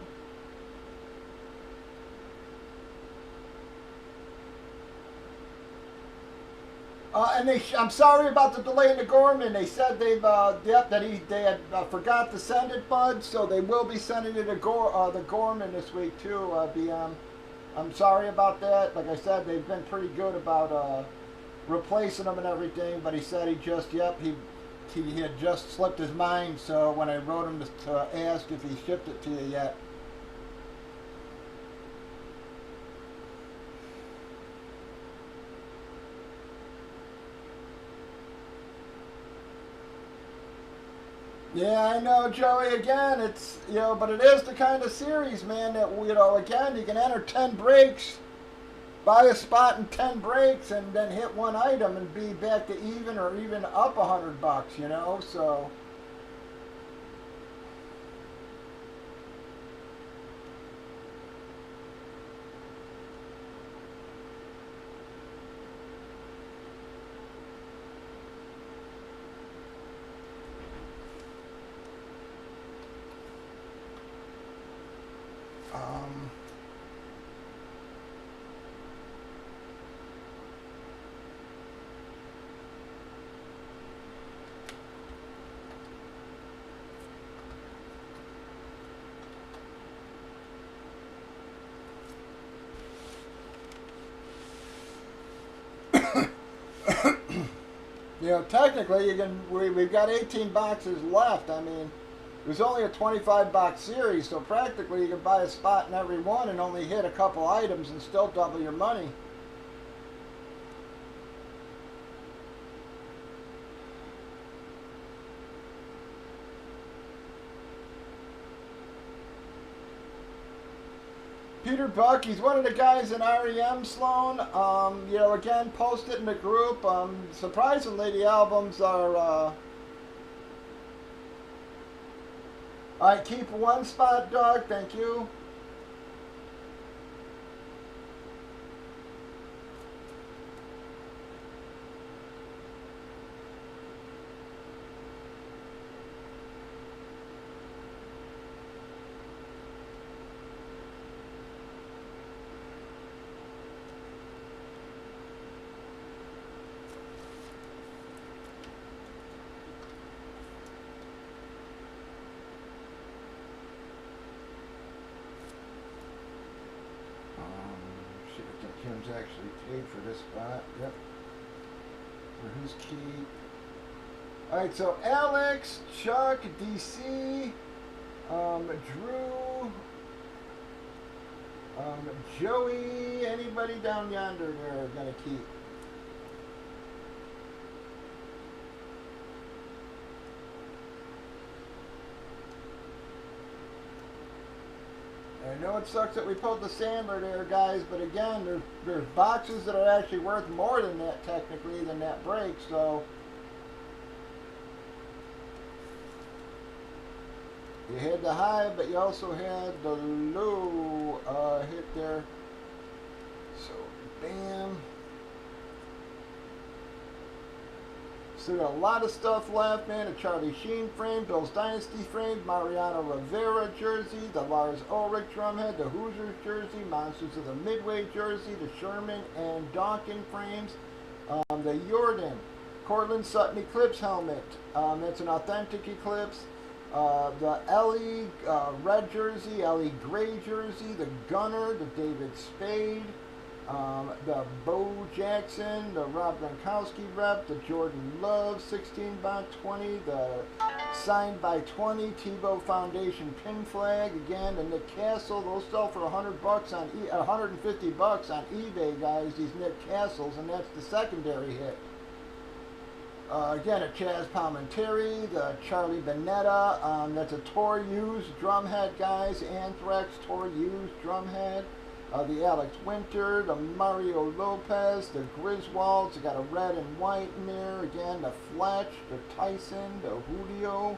And I'm sorry about the delay in the Gorman. They said they had forgot to send it, bud. So they will be sending it to the Gorman this week too, BM. I'm sorry about that. Like I said, they've been pretty good about replacing them and everything. But he said he had just slipped his mind. So when I wrote him to ask if he shipped it to you yet. Yeah, I know, Joey. Again, it's, but it is the kind of series, man, that, again, you can enter 10 breaks, buy a spot in 10 breaks, and then hit one item and be back to even or even up $100, so. You know, technically, we've got 18 boxes left. I mean, it was only a 25 box series, so practically you can buy a spot in every one and only hit a couple items and still double your money. Peter Buck, he's one of the guys in REM, Sloan. You know, again, post it in the group. Surprisingly, the albums are. Alright, keep one spot, Doug. Thank you. Shit, I think Kim's actually paid for this spot. Yep. For his keep. Alright, so Alex, Chuck, DC, Drew, Joey, anybody down yonder there are gonna keep. I know it sucks that we pulled the Sandler there, guys, but again, there's boxes that are actually worth more than that, technically, than that break, so you had the high, but you also had the low hit there. So, bam. So got a lot of stuff left, man. A Charlie Sheen frame, Bill's Dynasty frame, Mariano Rivera jersey, the Lars Ulrich drumhead, the Hoosiers jersey, Monsters of the Midway jersey, the Sherman and Dawkin frames, the Jordan, Cortland Sutton Eclipse helmet. That's an authentic Eclipse. The Ellie red jersey, Ellie gray jersey, the Gunner, the David Spade, the Bo Jackson, the Rob Gronkowski rep, the Jordan Love 16 by 20, the signed by 20 Tebow Foundation pin flag. Again, the Nick Castle. Those sell for $100 on 150 bucks on eBay, guys. These Nick Castles, and that's the secondary hit. Again, a Chaz Palminteri, the Charlie Bonetta, that's a Tor used drumhead, guys. Anthrax Tor used drumhead. The Alex Winter, the Mario Lopez, the Griswolds. You got a red and white in there. Again, the Fletch, the Tyson, the Julio,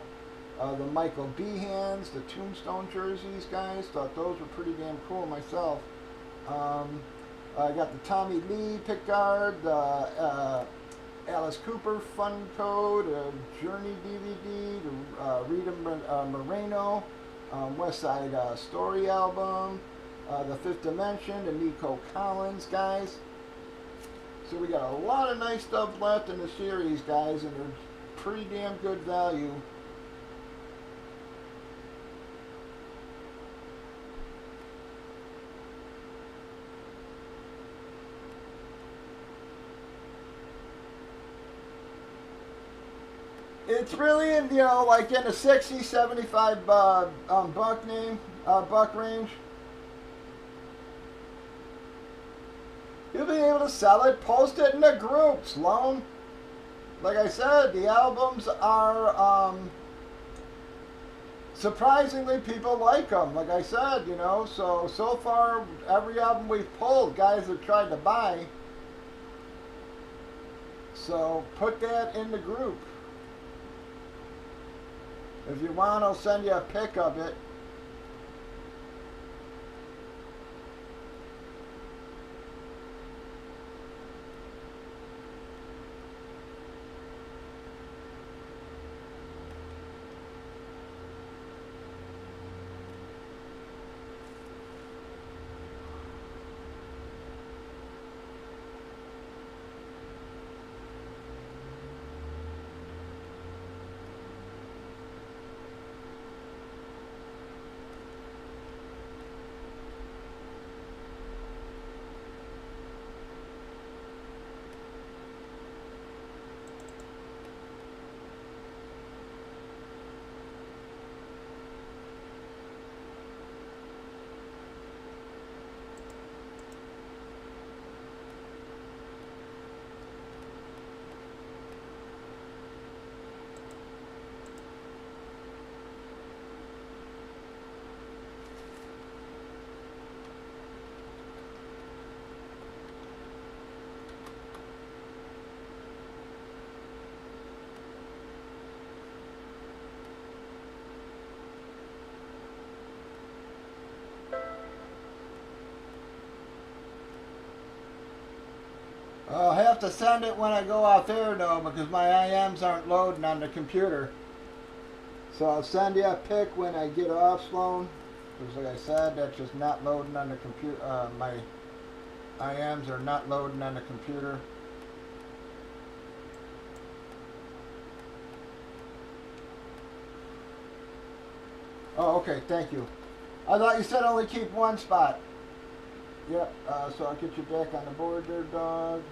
the Michael Behans, the Tombstone jerseys, guys. Thought those were pretty damn cool myself. I got the Tommy Lee pickguard, the Alice Cooper Fun Code, Journey DVD, the Rita Moreno West Side Story album, the Fifth Dimension, the Nico Collins, guys. So we got a lot of nice stuff left in the series, guys, and they're pretty damn good value. It's really in, you know, like in the 60, 75 buck range. You'll be able to sell it, post it in the group, Sloan. Like I said, the albums are, surprisingly, people like them. Like I said, you know, so far, every album we've pulled, guys have tried to buy. So, put that in the group. If you want, I'll send you a pic of it. I'll have to send it when I go out there though, because my IMs aren't loading on the computer. So I'll send you a pic when I get off, Sloan. Because like I said, that's just not loading on the computer. My IMs are not loading on the computer. Oh, okay, thank you. I thought you said only keep one spot. Yep, so I'll get you back on the board there, dog.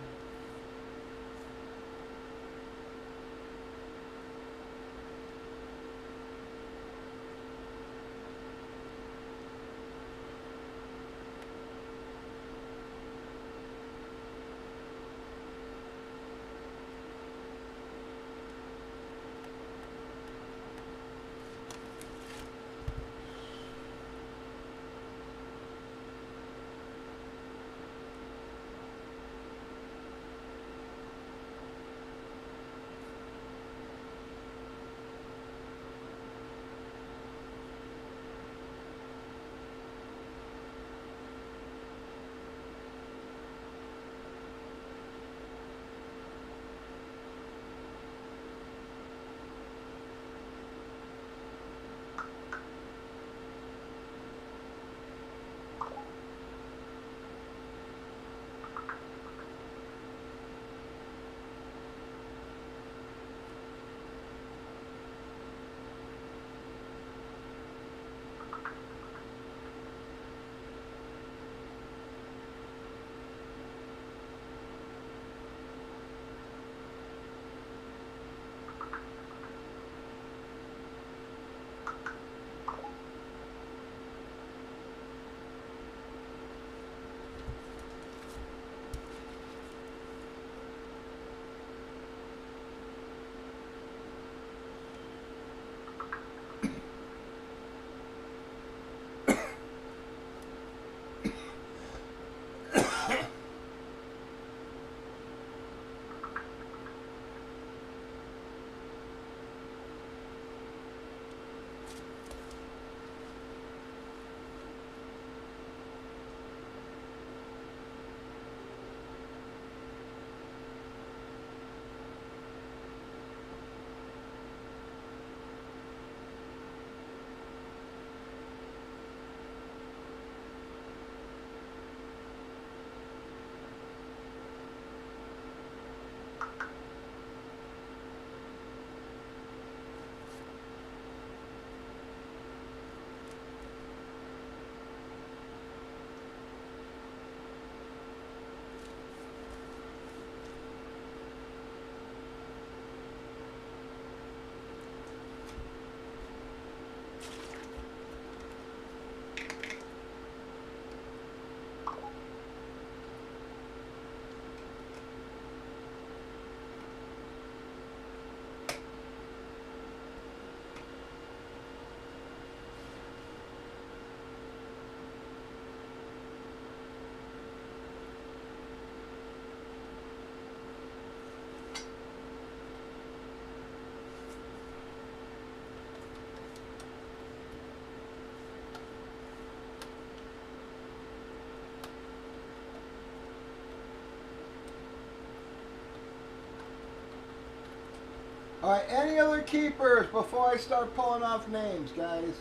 Alright, any other keepers before I start pulling off names, guys?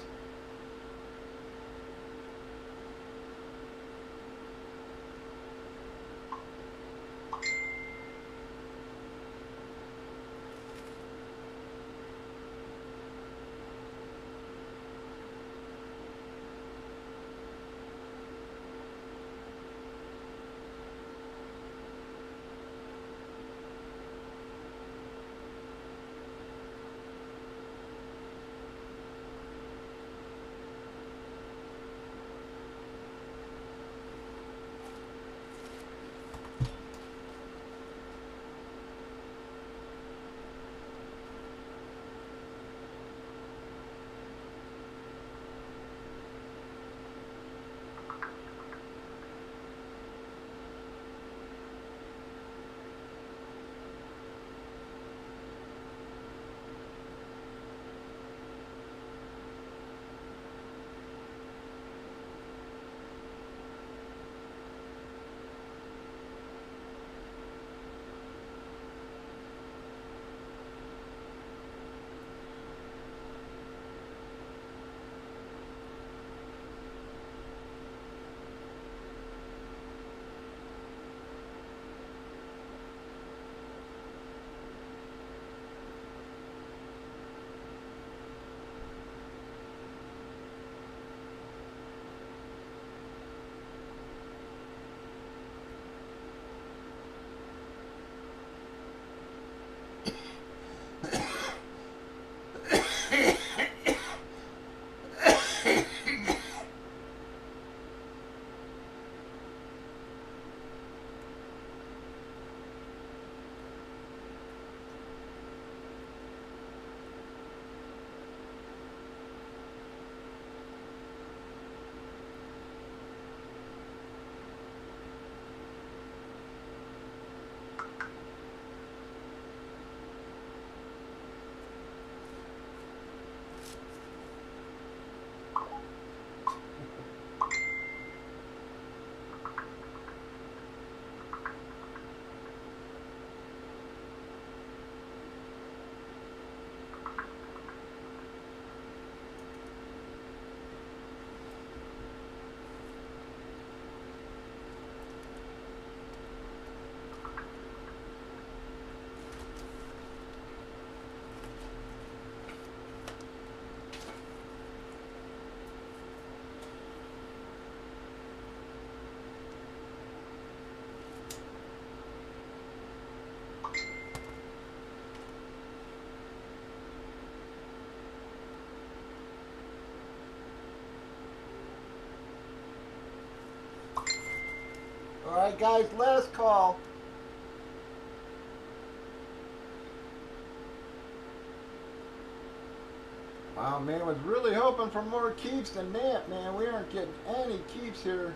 All right, guys, last call. Wow, man, was really hoping for more keeps than that, man. We aren't getting any keeps here.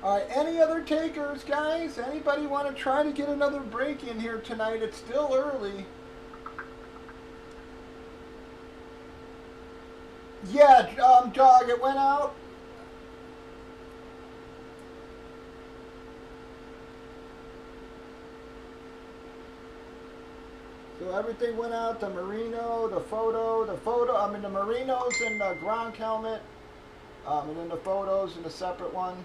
All right, any other takers, guys? Anybody want to try to get another break in here tonight? It's still early. Yeah, dog, it went out. So everything went out, the merino, I mean the merinos and the Gronk helmet, and then the photos in a separate one.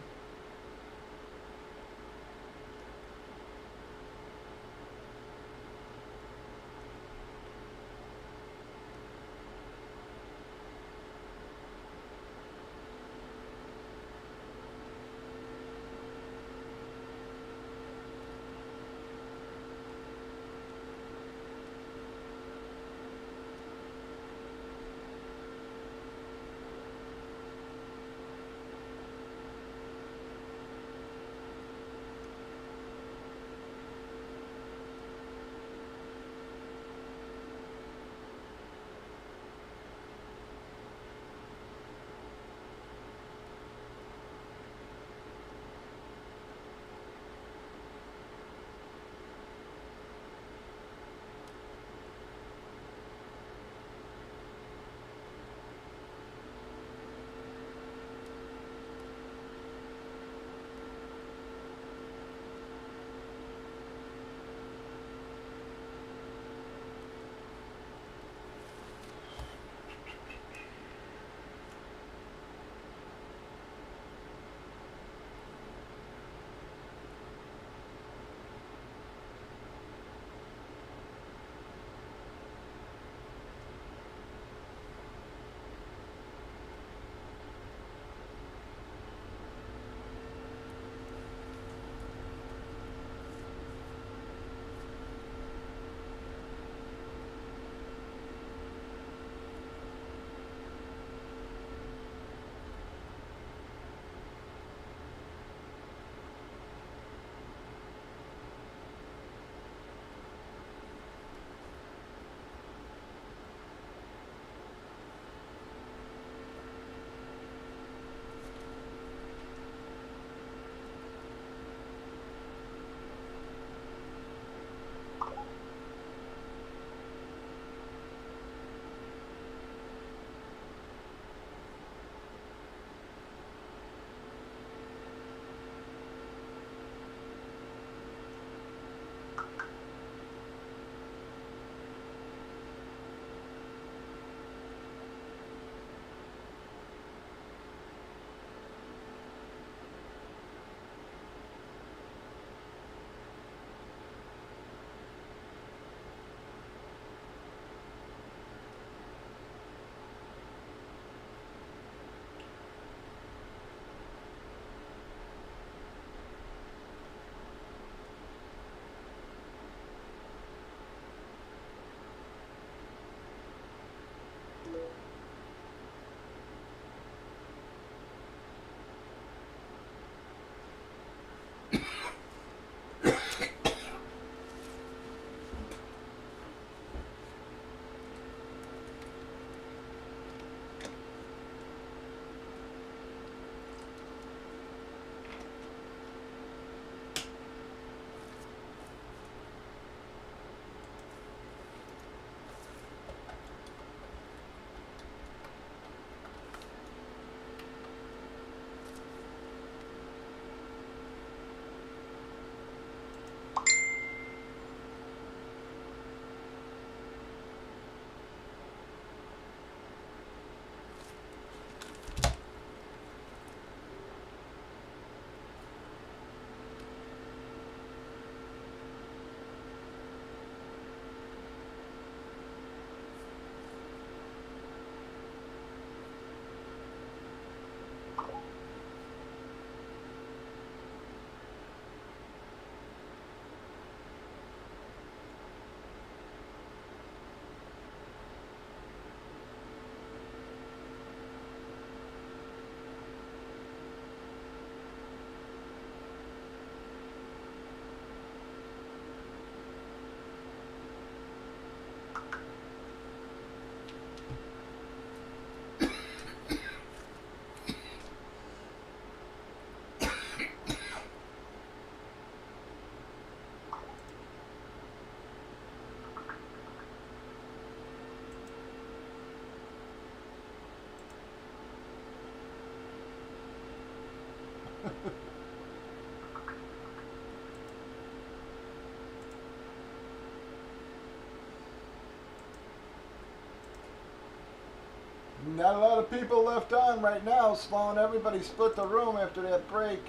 Not a lot of people left on right now, Sloan. Everybody split the room after that break.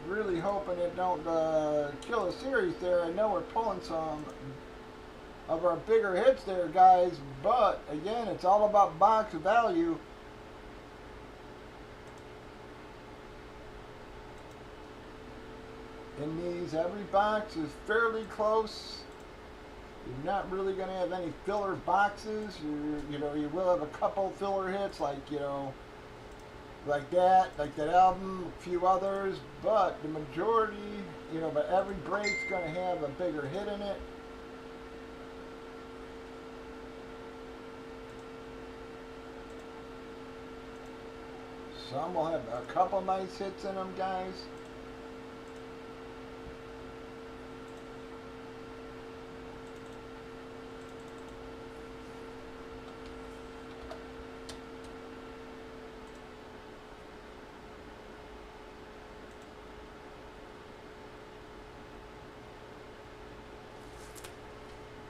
Really hoping it don't kill a series there. I know we're pulling some of our bigger hits there, guys. But, again, it's all about box value. In these, every box is fairly close. You're not really going to have any filler boxes. You will have a couple filler hits, like like that album, a few others, but the majority, but every break's going to have a bigger hit in it. Some will have a couple nice hits in them, guys.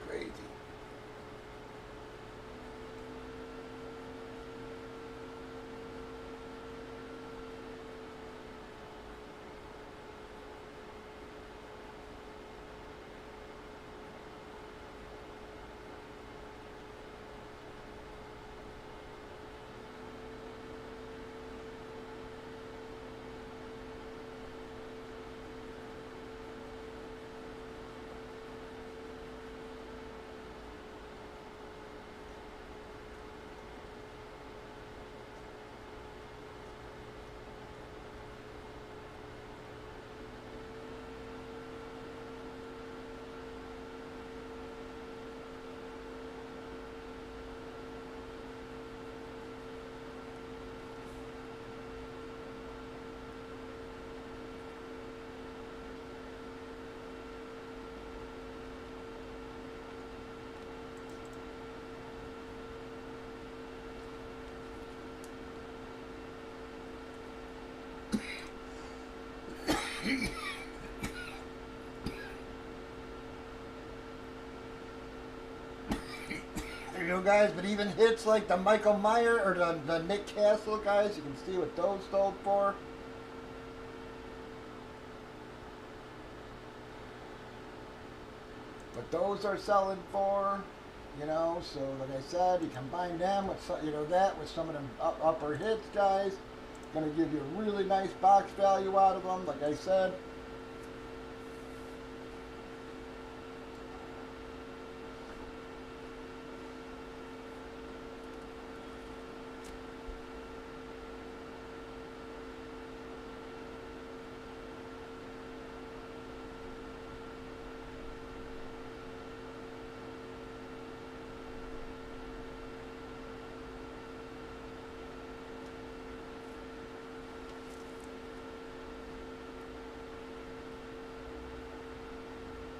Crazy. Guys, but even hits like the Michael Meyer or the Nick Castle, guys, you can see what those sold for. What those are selling for, so like I said, you combine them with, that with some of them upper hits, guys. Going to give you a really nice box value out of them, like I said.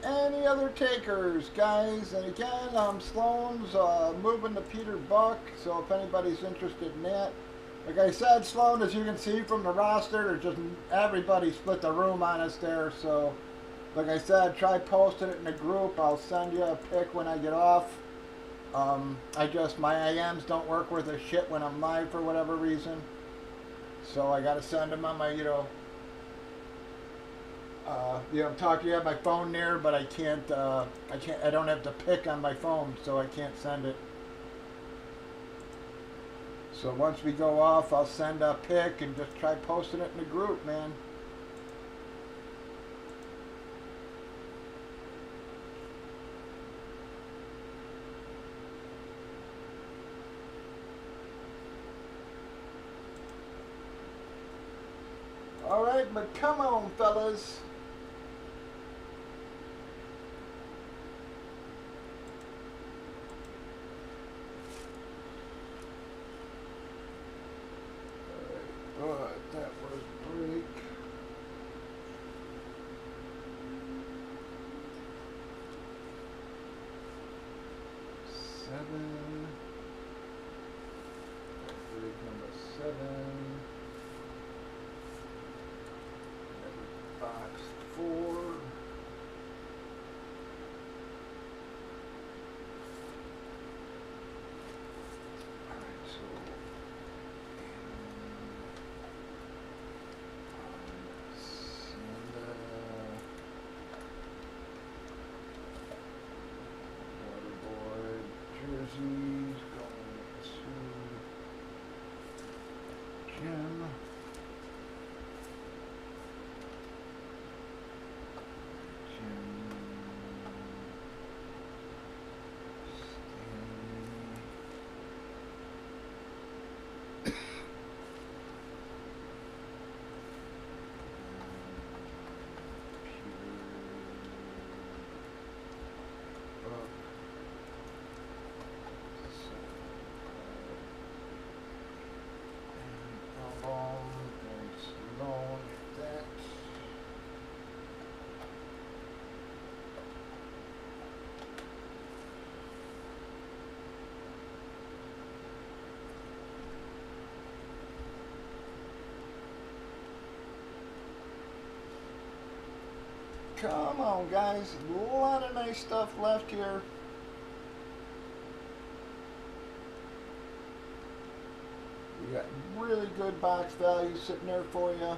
Any other takers, guys? And again, Sloan's moving to Peter Buck, so if anybody's interested in that. Like I said, Sloan, as you can see from the roster, everybody split the room on us there, so like I said, try posting it in the group. I'll send you a pic when I get off. My IMs don't work worth a shit when I'm live for whatever reason, so I gotta send them on my, I'm talking, I have my phone there, but I don't have the pic on my phone, so I can't send it. So once we go off, I'll send a pic and just try posting it in the group, man. Alright, but come on, fellas. Alright, that was break. Seven. Break number 7. Every box Come on, guys. A lot of nice stuff left here. We got really good box value sitting there for you.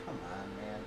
Come on, man.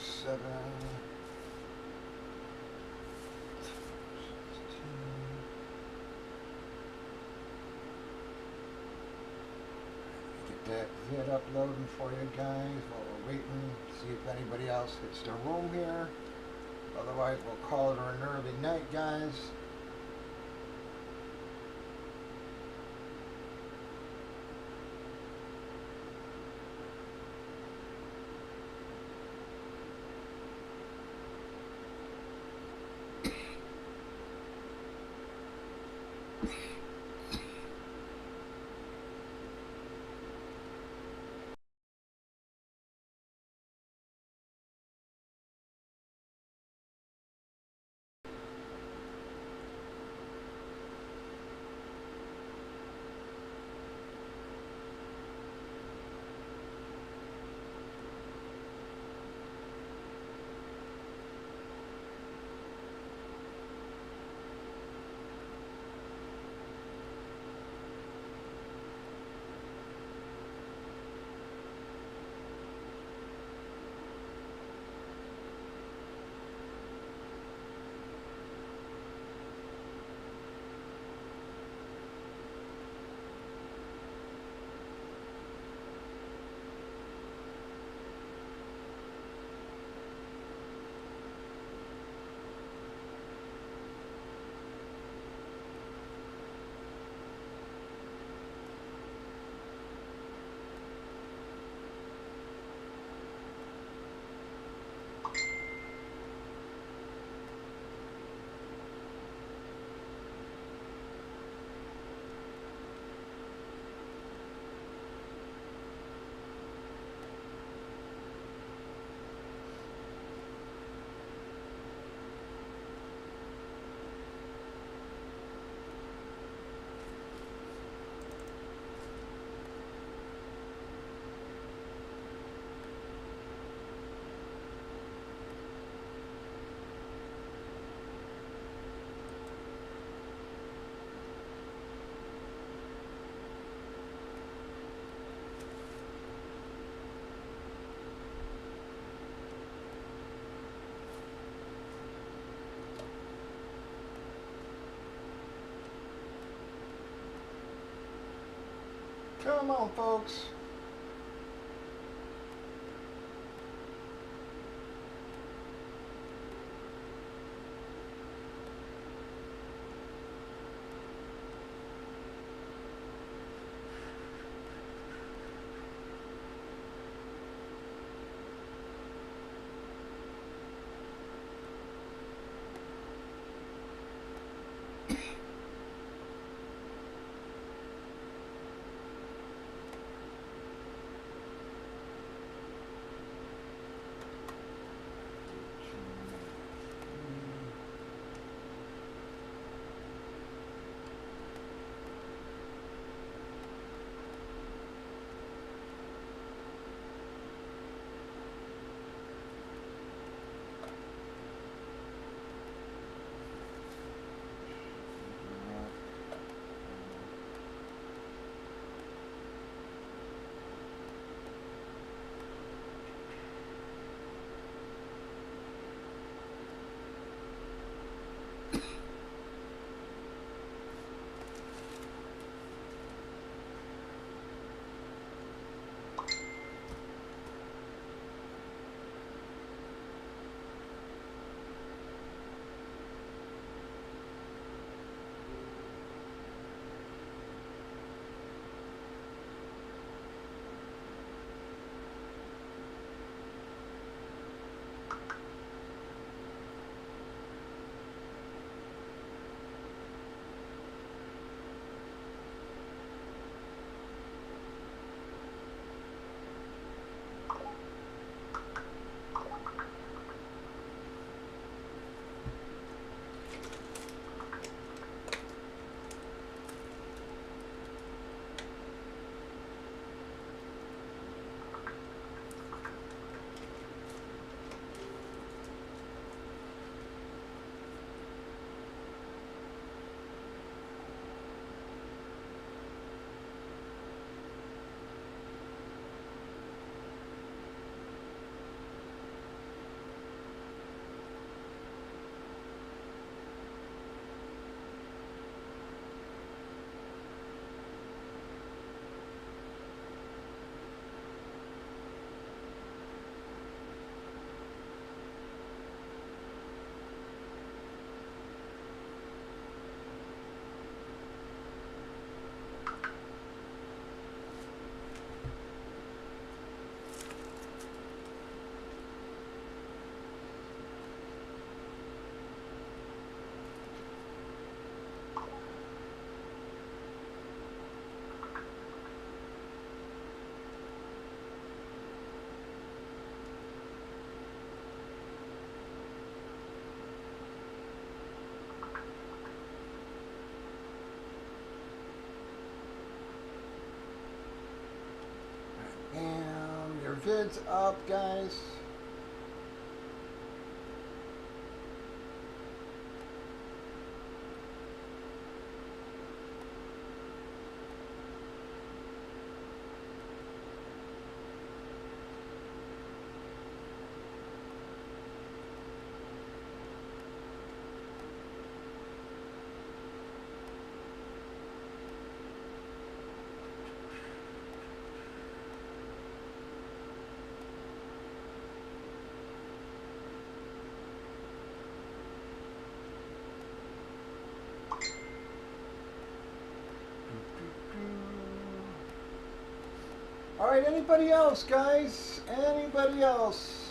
Seven. Get that vid uploading for you guys while we're waiting to see if anybody else hits the room here. Otherwise, we'll call it an early night, guys. Come on, folks. kids up, guys. All right, anybody else, guys? Anybody else?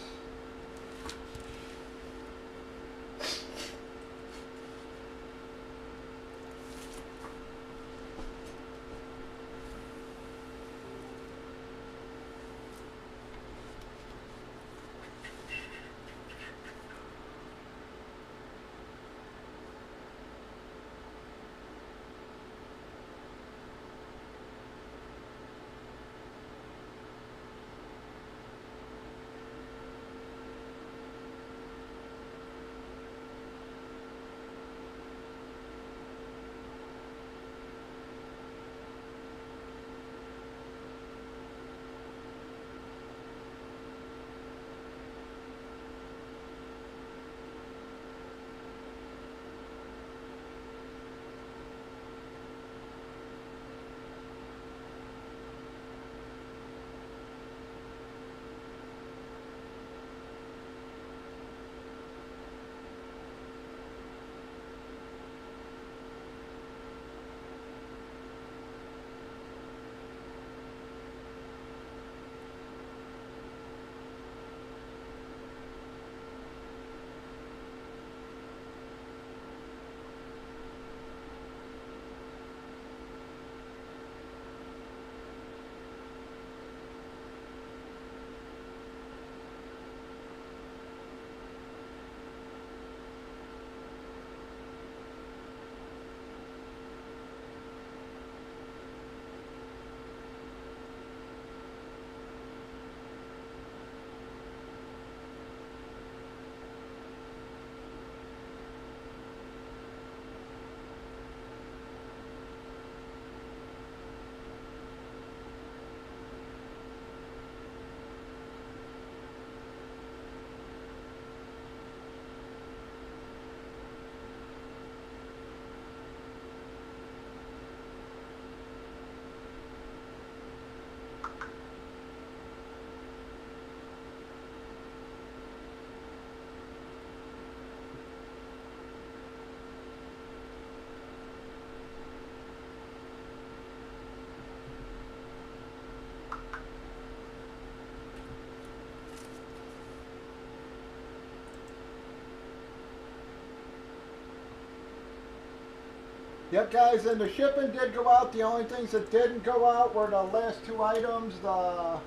Yep, guys, and the shipping did go out. The only things that didn't go out were the last two items. Well,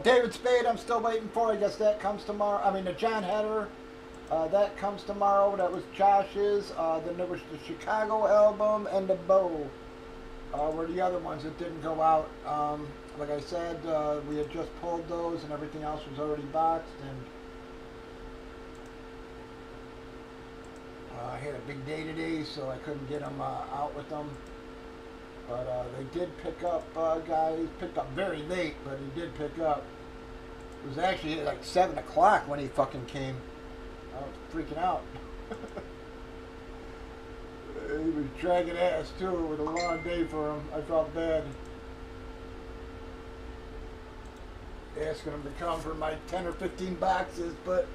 David Spade, I'm still waiting for. I guess that comes tomorrow. I mean, the John Header, that comes tomorrow. That was Josh's. Then there was the Chicago album and the Bow were the other ones that didn't go out. Like I said, we had just pulled those and everything else was already boxed. And I had a big day today, so I couldn't get them out with them. But they did pick up, guys. Picked up very late, but he did pick up. It was actually like 7 o'clock when he fucking came. I was freaking out. He was dragging ass, too. It was a long day for him. I felt bad. Asking him to come for my 10 or 15 boxes, but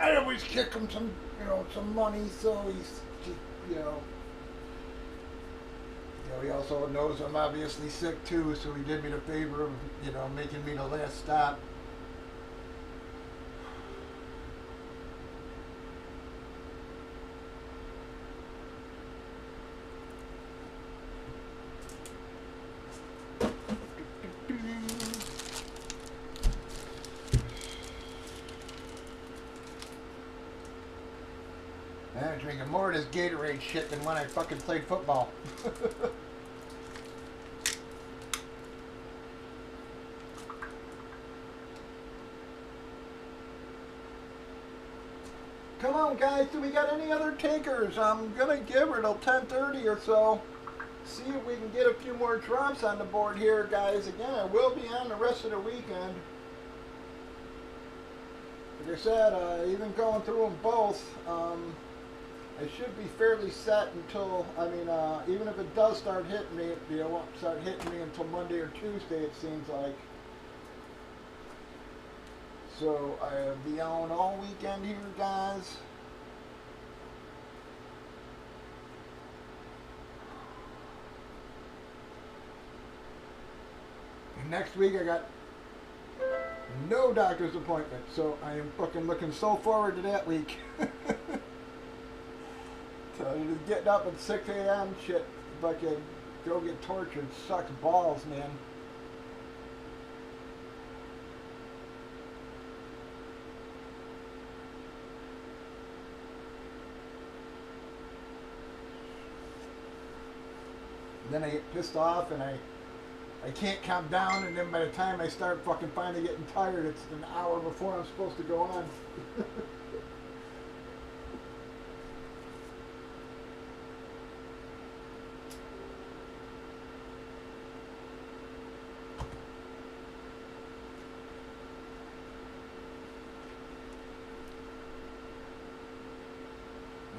I always kick him some, some money, so he's just, he also knows I'm obviously sick too, so he did me the favor of, making me the last stop. I'm drinking more of this Gatorade shit than when I fucking played football. around, guys. Do we got any other takers? I'm gonna give her till 10:30 or so. See if we can get a few more drops on the board here, guys. Again, I will be on the rest of the weekend. Like I said, even going through them both, I should be fairly set until, even if it does start hitting me, it won't start hitting me until Monday or Tuesday, it seems like. So I'll be on all weekend here, guys. And next week I got no doctor's appointment, so I am fucking looking so forward to that week. So just getting up at 6 a.m. shit, fucking go get tortured sucks balls, man. And then I get pissed off and I can't calm down, and then by the time I start fucking finally getting tired, it's an hour before I'm supposed to go on.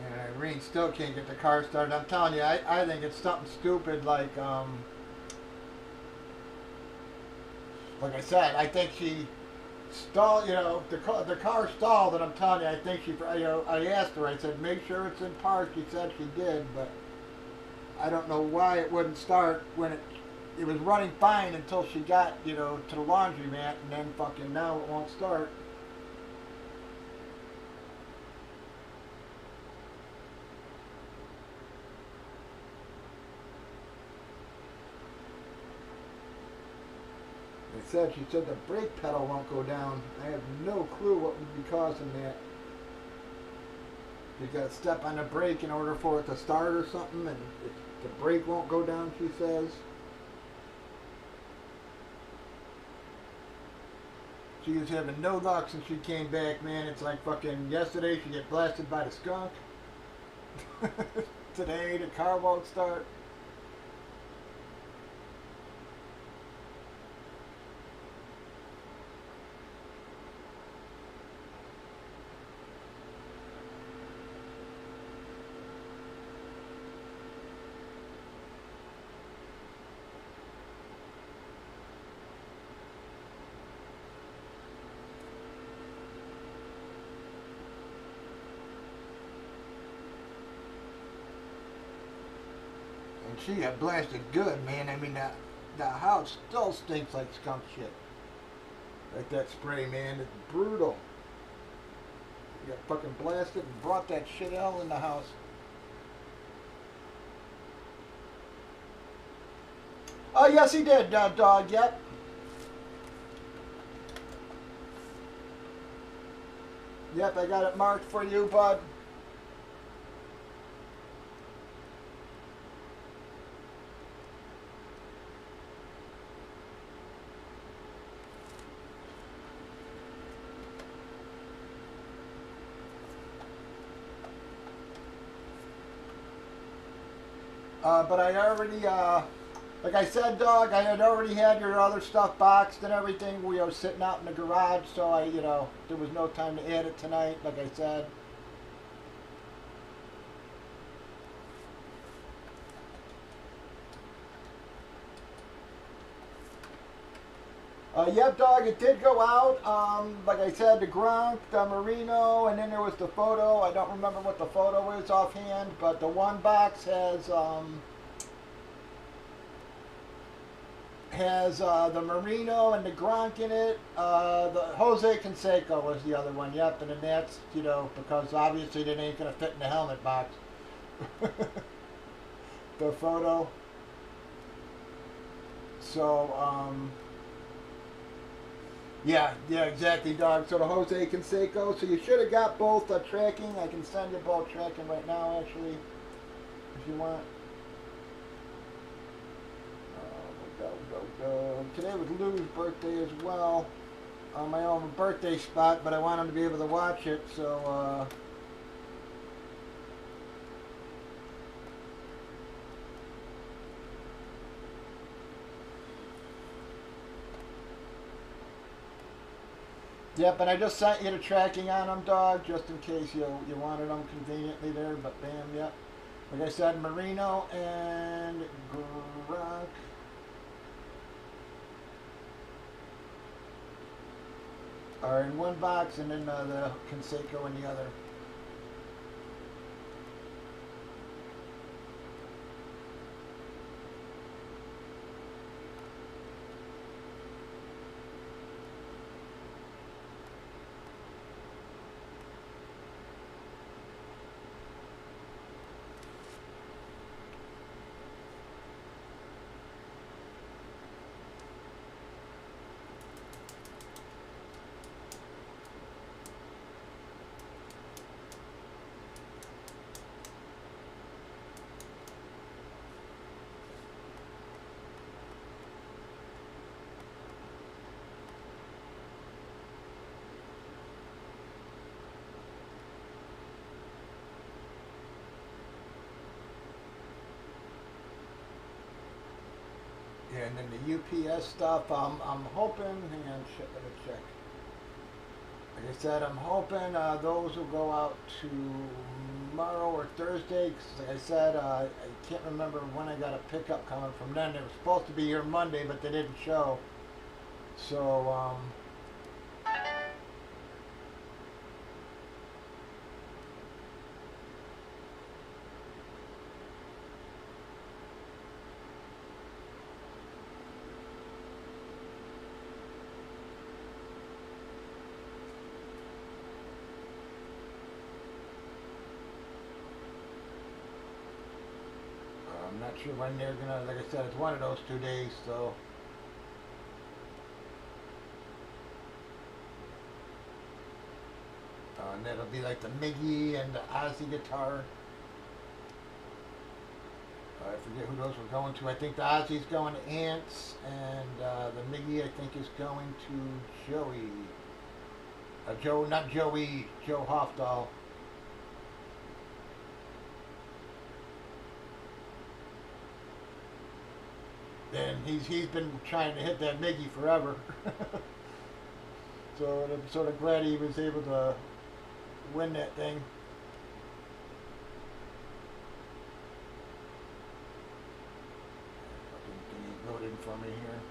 And Irene still can't get the car started. I'm telling you, I think it's something stupid like I said, I think she stalled, the car stalled, and I'm telling you, I think she, I asked her, I said, make sure it's in park. She said she did, but I don't know why it wouldn't start when it was running fine until she got, to the laundromat, and then fucking now it won't start. She said the brake pedal won't go down. I have no clue what would be causing that. You got to step on the brake in order for it to start or something, and the brake won't go down, she says. She is having no luck since she came back, man. It's like fucking yesterday she get blasted by the skunk. Today the car won't start. She got blasted good, man. I mean, the house still stinks like skunk shit. Like that spray, man. It's brutal. You got fucking blasted and brought that shit hell in the house. Oh, yes, he did, dog. Yep. Yep, I got it marked for you, bud. But I already, like I said, dog, I had already had your other stuff boxed and everything. We are sitting out in the garage, so there was no time to add it tonight, like I said. Yep, dog, it did go out. Like I said, the Gronk, the Marino, and then there was the photo. I don't remember what the photo is offhand, but the one box has the Marino and the Gronk in it. The Jose Canseco was the other one, yep, and then that's, because obviously it ain't going to fit in the helmet box. The photo. So, yeah, exactly, dog. So the Jose Canseco. So you should have got both tracking. I can send you both tracking right now, actually, if you want. Today was Lou's birthday as well. On my own birthday spot, but I want him to be able to watch it, so Yep, and I just sent you the tracking on them, dog, just in case you wanted them conveniently there. But bam, yep. Like I said, Marino and Gronk. Are in one box, and then the Conseco in the other. Yeah, and then the UPS stuff, I'm hoping, hang on, shit, let me check. Like I said, I'm hoping those will go out tomorrow or Thursday. 'Cause like I said, I can't remember when I got a pickup coming from them. They were supposed to be here Monday, but they didn't show. So, I'm not sure when they're gonna, like I said, it's one of those 2 days, so. And that'll be like the Miggy and the Ozzy guitar. I forget who those were going to. I think the Ozzy's going to Ants, and the Miggy I think is going to Joey. Joe, not Joey, Joe Hofdahl. And he's been trying to hit that Miggy forever. So I'm sort of glad he was able to win that thing. Can you load in for me here?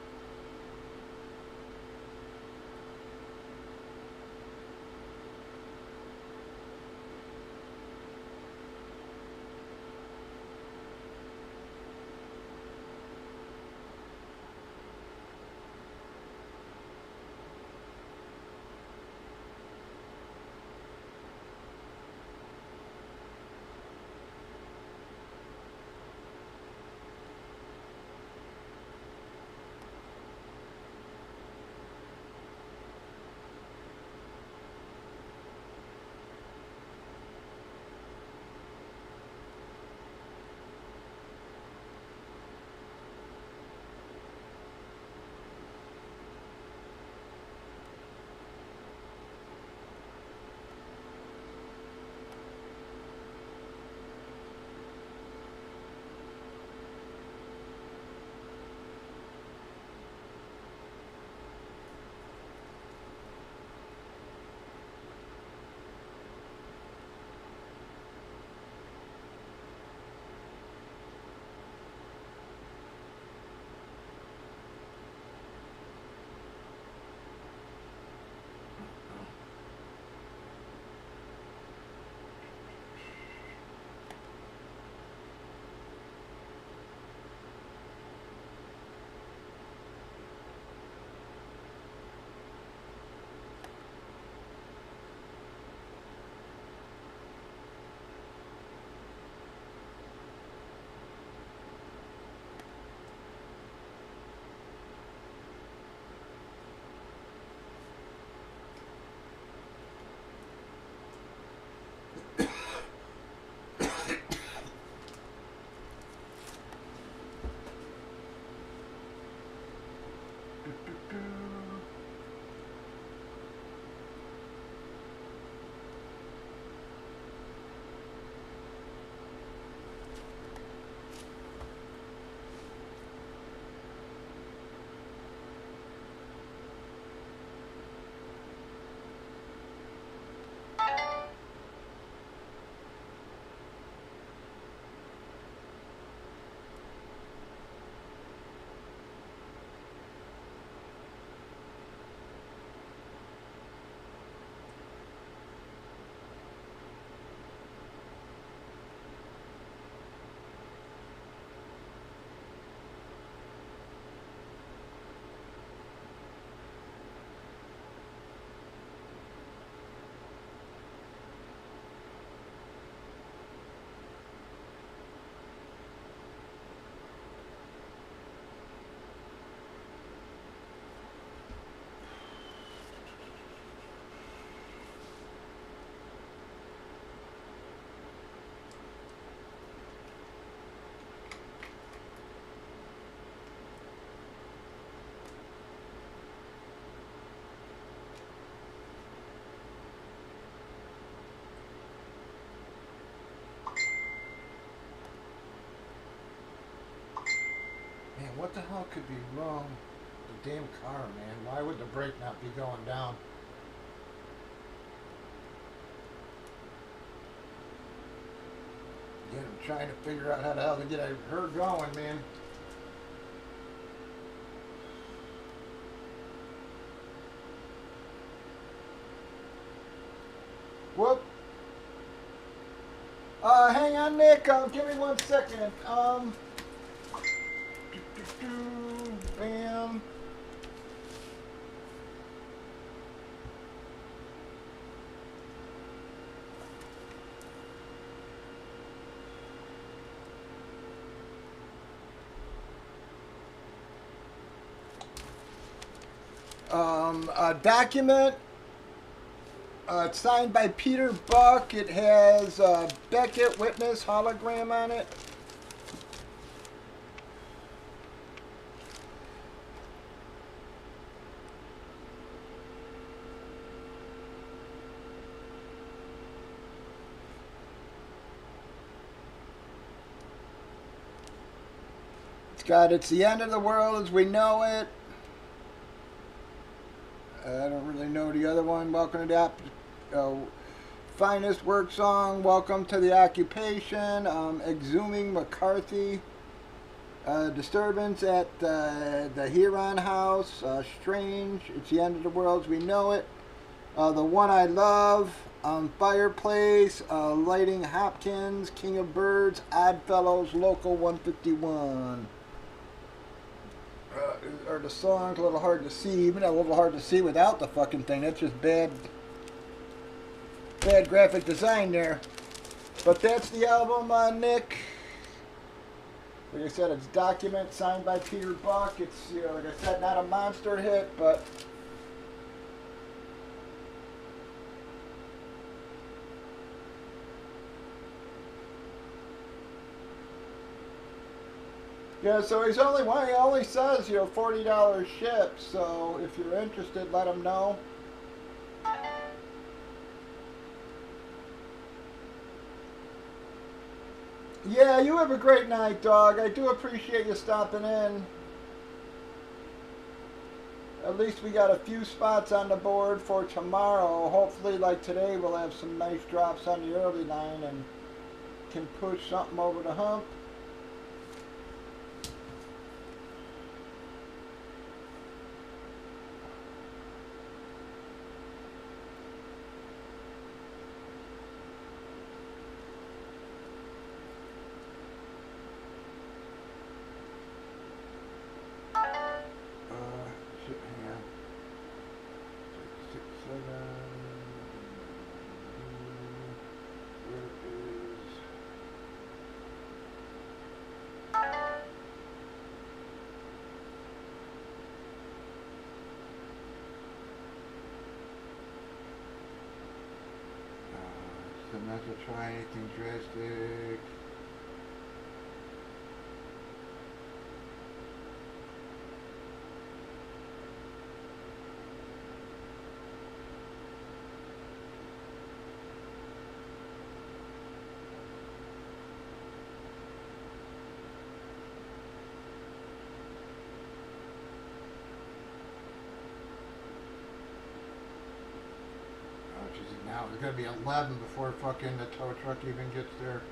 what the hell could be wrong with the damn car, man? Why would the brake not be going down? Again, I'm trying to figure out how the hell to get her going, man. Whoop. Hang on, Nick. Give me 1 second. Bam. A document. It's signed by Peter Buck. It has Beckett Witness hologram on it. It's the end of the world as we know it. I don't really know the other one. Welcome to the finest work song. Welcome to the occupation. Exhuming McCarthy. Disturbance at the Huron House. Strange. It's the end of the world as we know it. The One I Love. Fireplace. Lighting Hopkins. King of Birds. Oddfellows. Local 151. Or the song's a little hard to see, even a little hard to see without the fucking thing. That's just bad graphic design there. But that's the album, Nick. Like I said, it's Document, signed by Peter Buck. It's, you know, like I said, not a monster hit, but yeah, so he only says, you know, $40 ship. So if you're interested, let him know. Yeah, you have a great night, dog. I do appreciate you stopping in. At least we got a few spots on the board for tomorrow. Hopefully, like today, we'll have some nice drops on the early line and can push something over the hump. Not to try anything drastic. Now it's gonna be 11 before fucking the tow truck even gets there.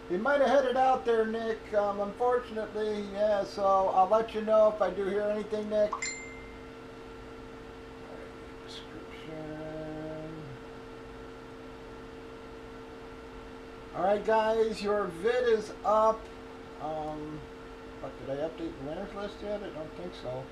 He might have headed out there, Nick. Unfortunately, yeah. So I'll let you know if I do hear anything, Nick. Description. All right, guys, your vid is up. Fuck, did I update the winners list yet? I don't think so.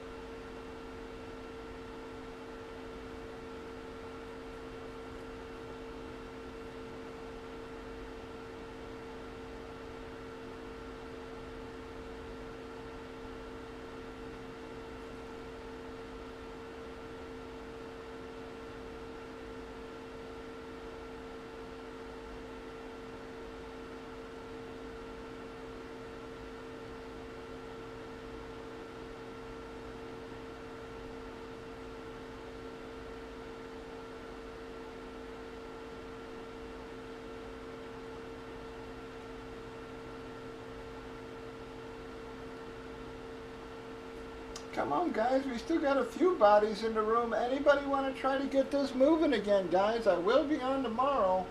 Come on, guys. We still got a few bodies in the room. Anybody want to try to get this moving again, guys? I will be on tomorrow.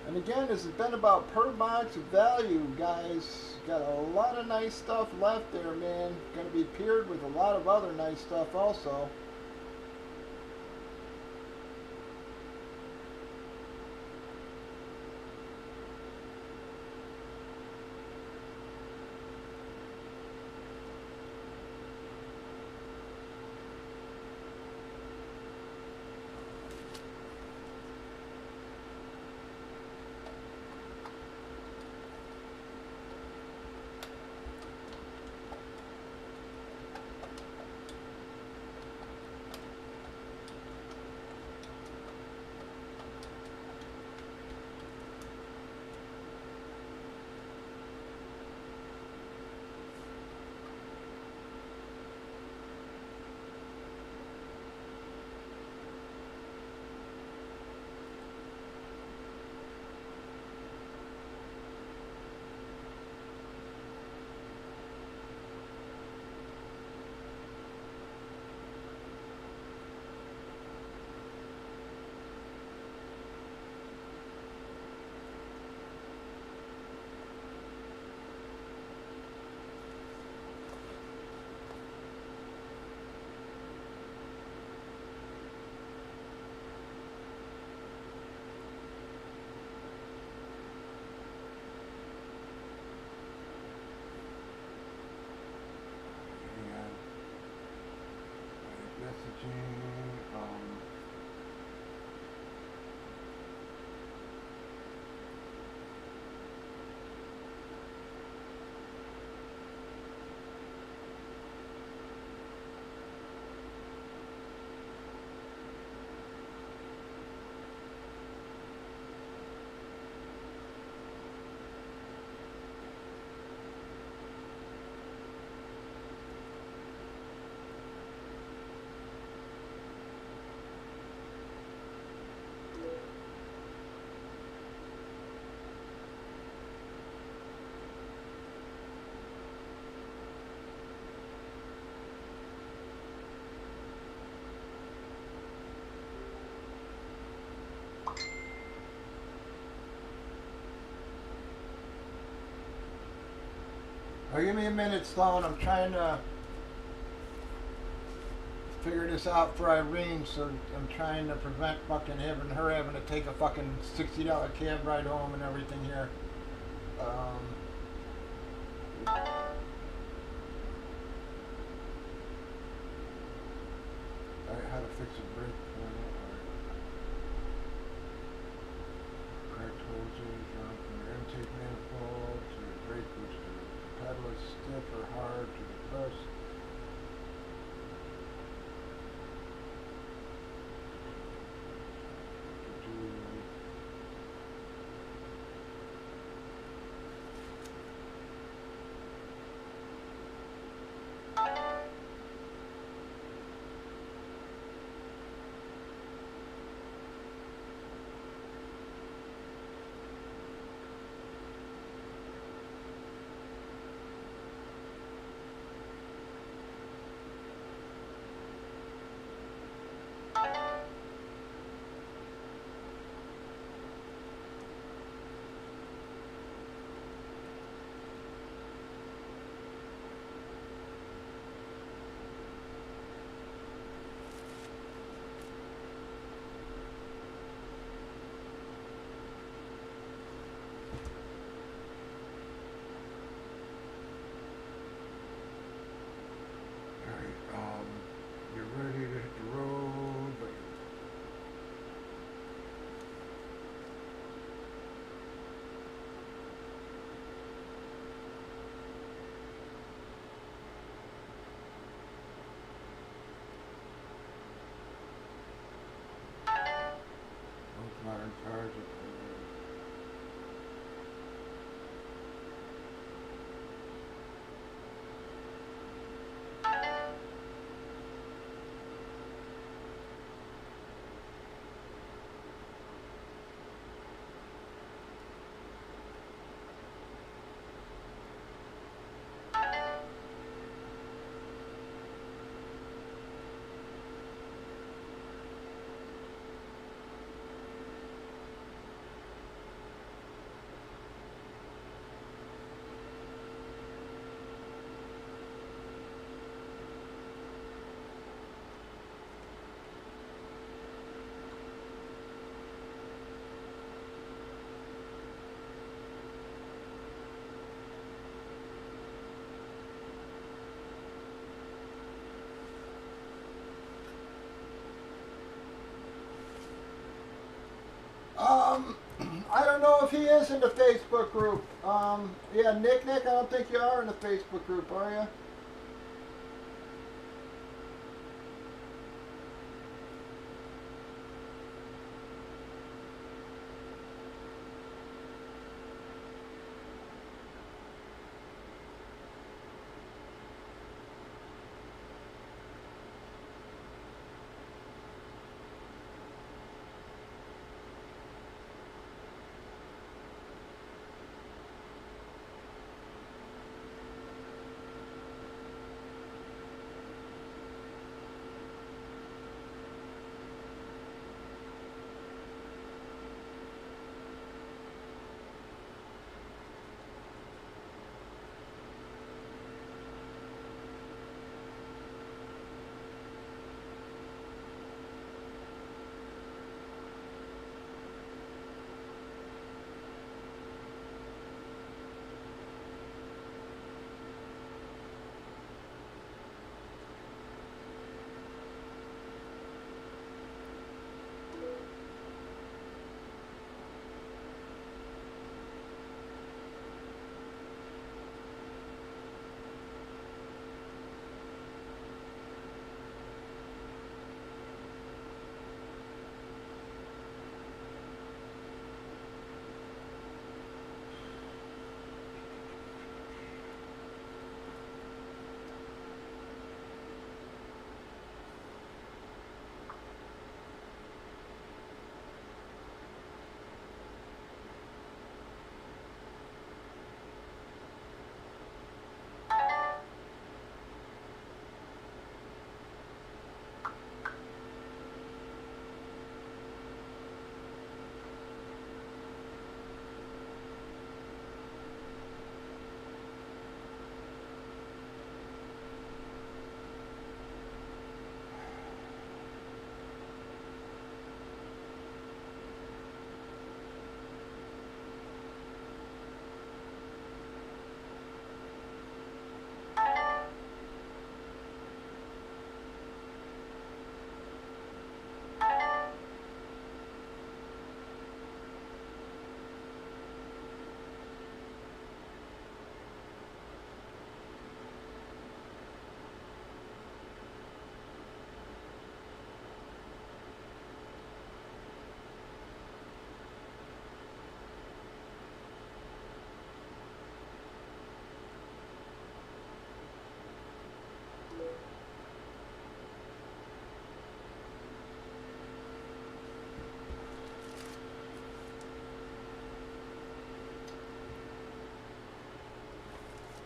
And again, this has been about per box value, guys. Got a lot of nice stuff left there, man. Going to be paired with a lot of other nice stuff also. Messaging, oh, give me a minute, Sloan. I'm trying to figure this out for Irene, so I'm trying to prevent fucking her having to take a fucking $60 cab ride home and everything here. Alright, how to fix a brake panel. Correct hoses run from your intake manifold to your brake booster. The pedal is stiff or hard to depress. if he is in the Facebook group. Yeah, Nick, I don't think you are in the Facebook group, are you?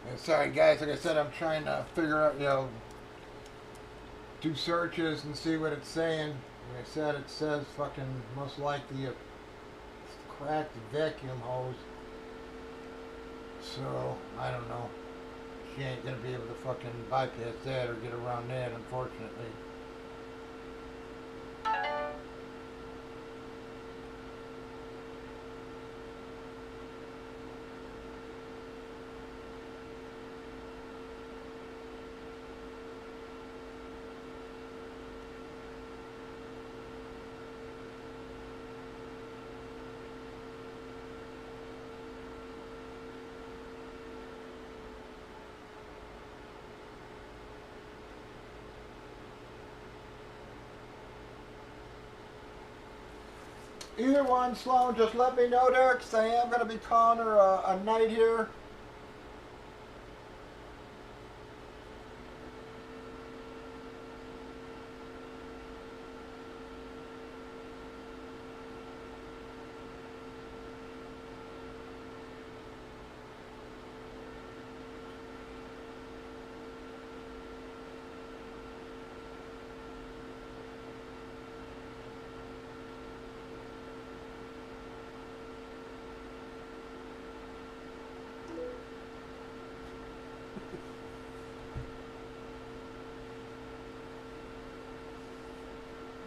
And sorry, guys. Like I said, I'm trying to figure out, do searches and see what it's saying. Like I said, it says fucking most likely a cracked vacuum hose. So, I don't know. She ain't gonna be able to fucking bypass that or get around that, unfortunately. Either one, Sloan, just let me know there, because I am going to be calling her a night here.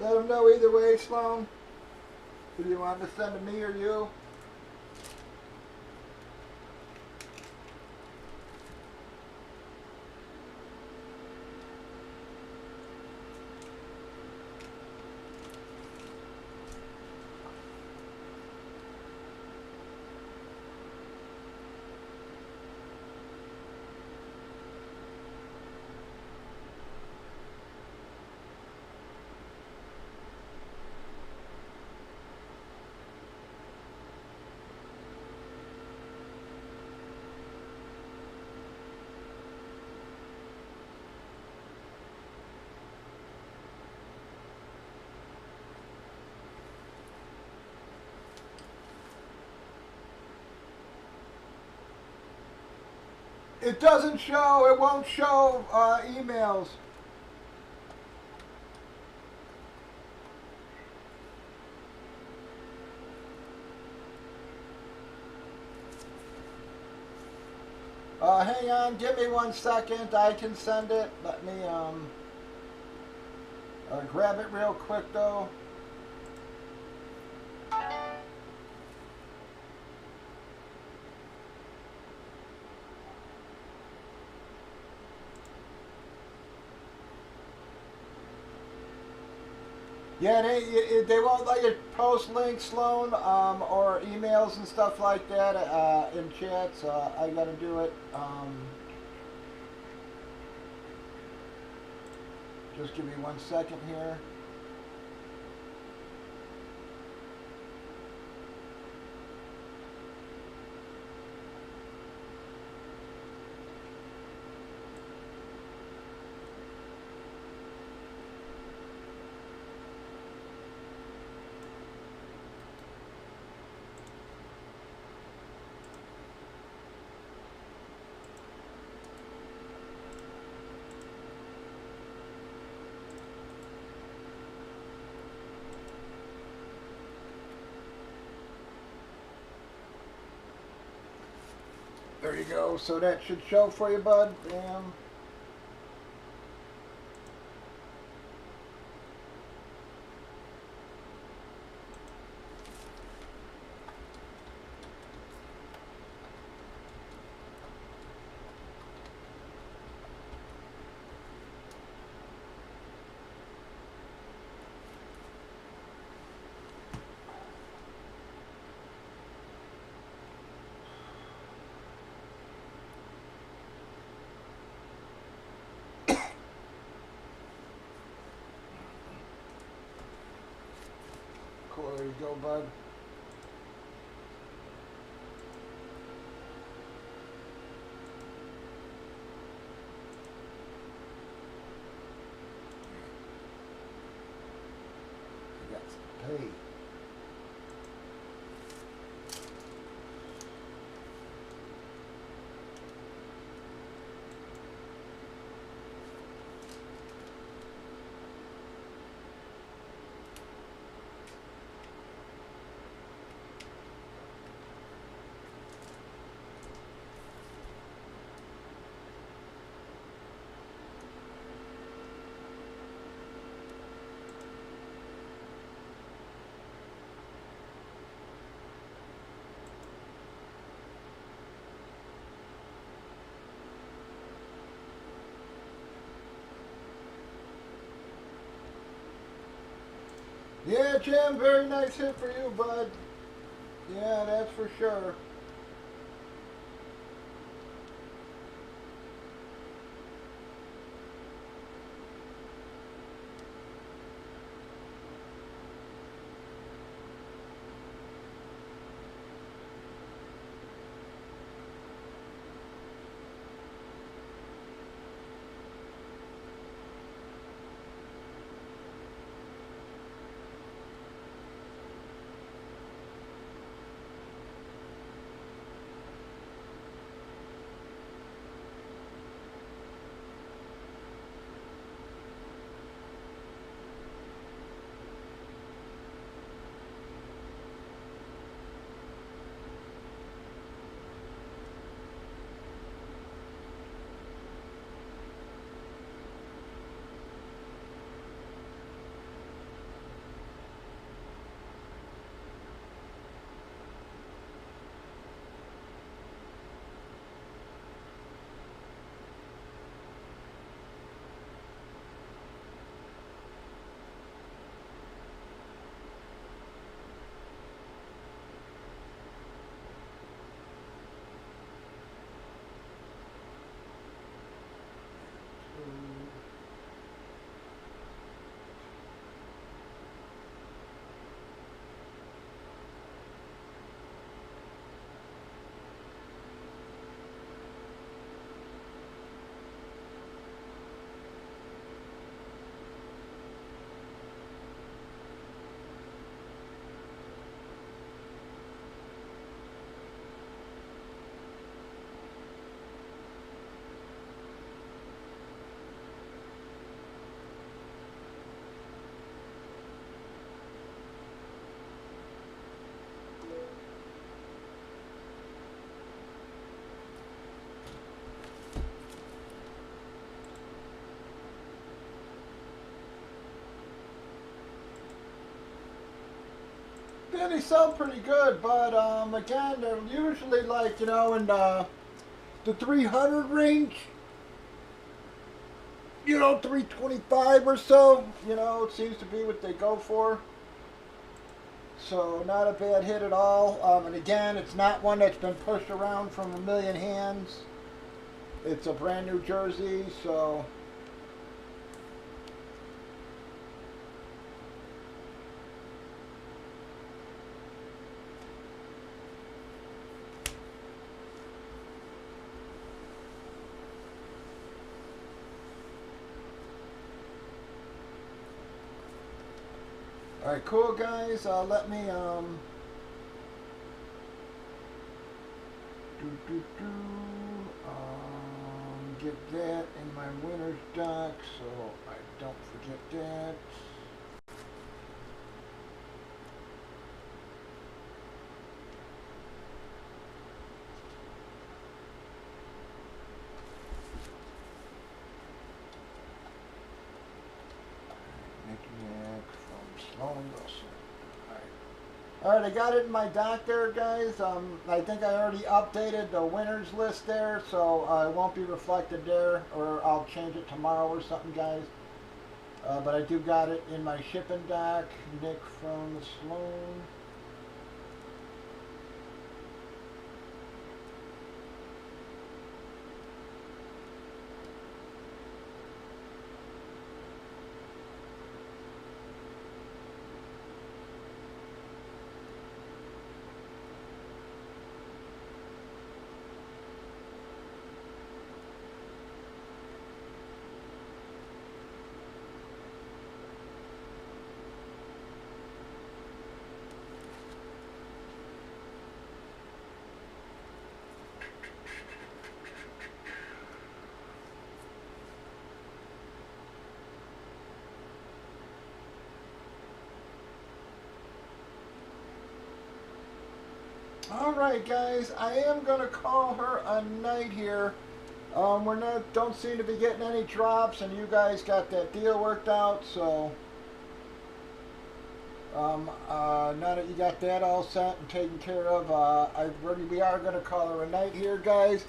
Let them know either way, Sloan. Do you want to send to me or you? It doesn't show. It won't show emails. Hang on. Give me 1 second. I can send it. Let me grab it real quick though. Yeah, they won't let you post links, Sloan, or emails and stuff like that in chats. I gotta do it. Just give me 1 second here. There you go. So that should show for you, bud. Bam. Cool. There you go, bud. You got some pay. Yeah, Jim, very nice hit for you, bud. Yeah, that's for sure. Yeah, they sell pretty good, but again, they're usually like, you know, in the 300 range, you know, 325 or so, you know, it seems to be what they go for. So not a bad hit at all. And again, it's not one that's been pushed around from a million hands. It's a brand new jersey, so all right, cool guys. Let me get that in my winner's dock so I don't forget that. Nick from Sloan Wilson. Alright, I got it in my dock there, guys. I think I already updated the winners list there, so it won't be reflected there, or I'll change it tomorrow or something, guys. But I do got it in my shipping dock. Nick from Sloan. Alright guys, I am going to call her a night here. Don't seem to be getting any drops, and you guys got that deal worked out, so now that you got that all set and taken care of, we are going to call her a night here, guys.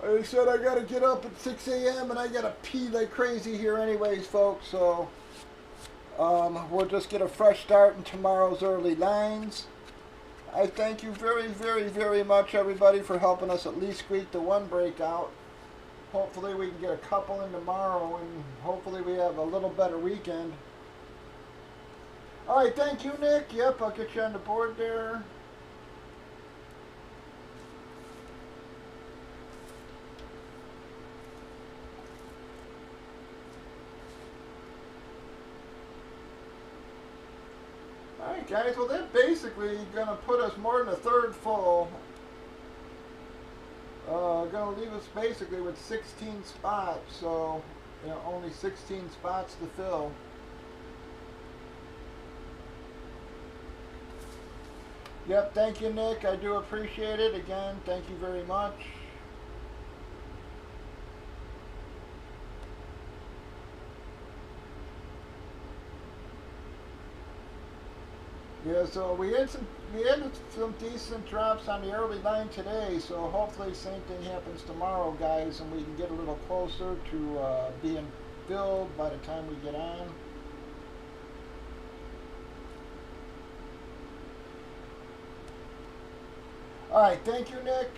I said I got to get up at 6 a.m. and I got to pee like crazy here anyways, folks, so we'll just get a fresh start in tomorrow's early lines. I thank you very, very, very much, everybody, for helping us at least squeak the one breakout. Hopefully we can get a couple in tomorrow, and hopefully we have a little better weekend. Alright, thank you, Nick. Yep, I'll get you on the board there. Alright guys, well they're basically going to put us more than a third full. Going to leave us basically with 16 spots, so you know, only 16 spots to fill. Yep, thank you Nick, I do appreciate it. Again, thank you very much. Yeah, so we had some decent drops on the early line today, so hopefully same thing happens tomorrow, guys, and we can get a little closer to being filled by the time we get on. Alright, thank you, Nick.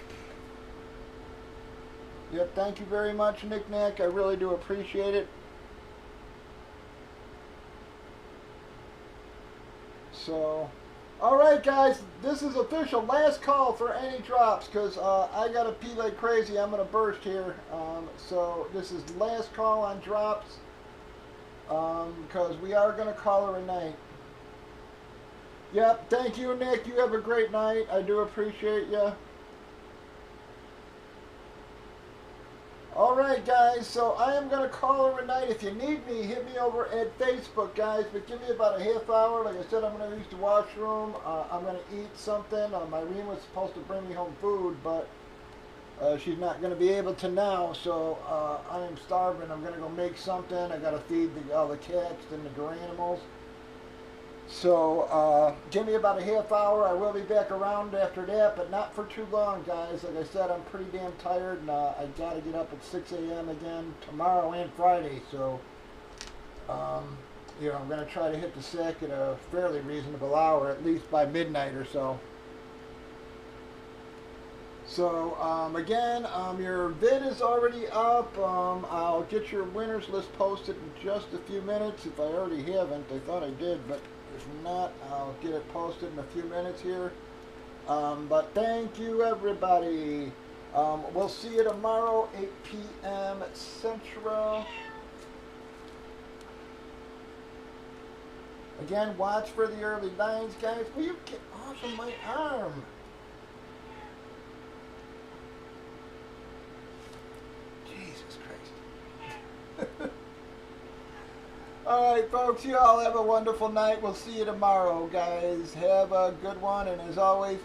Yep, thank you very much, Nick. I really do appreciate it. So, alright guys, this is official. Last call for any drops, because I got to pee like crazy. I'm going to burst here. So, this is last call on drops, because we are going to call her a night. Yep, thank you, Nick. You have a great night. I do appreciate you. Alright guys, so I am going to call her a night. If you need me, hit me over at Facebook, guys. But give me about a half hour. Like I said, I'm going to use the washroom. I'm going to eat something. Irene was supposed to bring me home food, but she's not going to be able to now. So I am starving. I'm going to go make something. I got to feed all the cats and the animals. So give me about a half hour. I will be back around after that, but not for too long, guys. Like I said, I'm pretty damn tired, and I got to get up at 6 a.m. again tomorrow and Friday. So, you know, I'm going to try to hit the sack at a fairly reasonable hour, at least by midnight or so. So again, your vid is already up. I'll get your winners list posted in just a few minutes. If I already haven't, I thought I did, but if not, I'll get it posted in a few minutes here. But thank you, everybody. We'll see you tomorrow, 8 p.m. Central. Again, watch for the early lines, guys. Will you get off of my arm? Jesus Christ. All right, folks, you all have a wonderful night. We'll see you tomorrow, guys. Have a good one, and as always,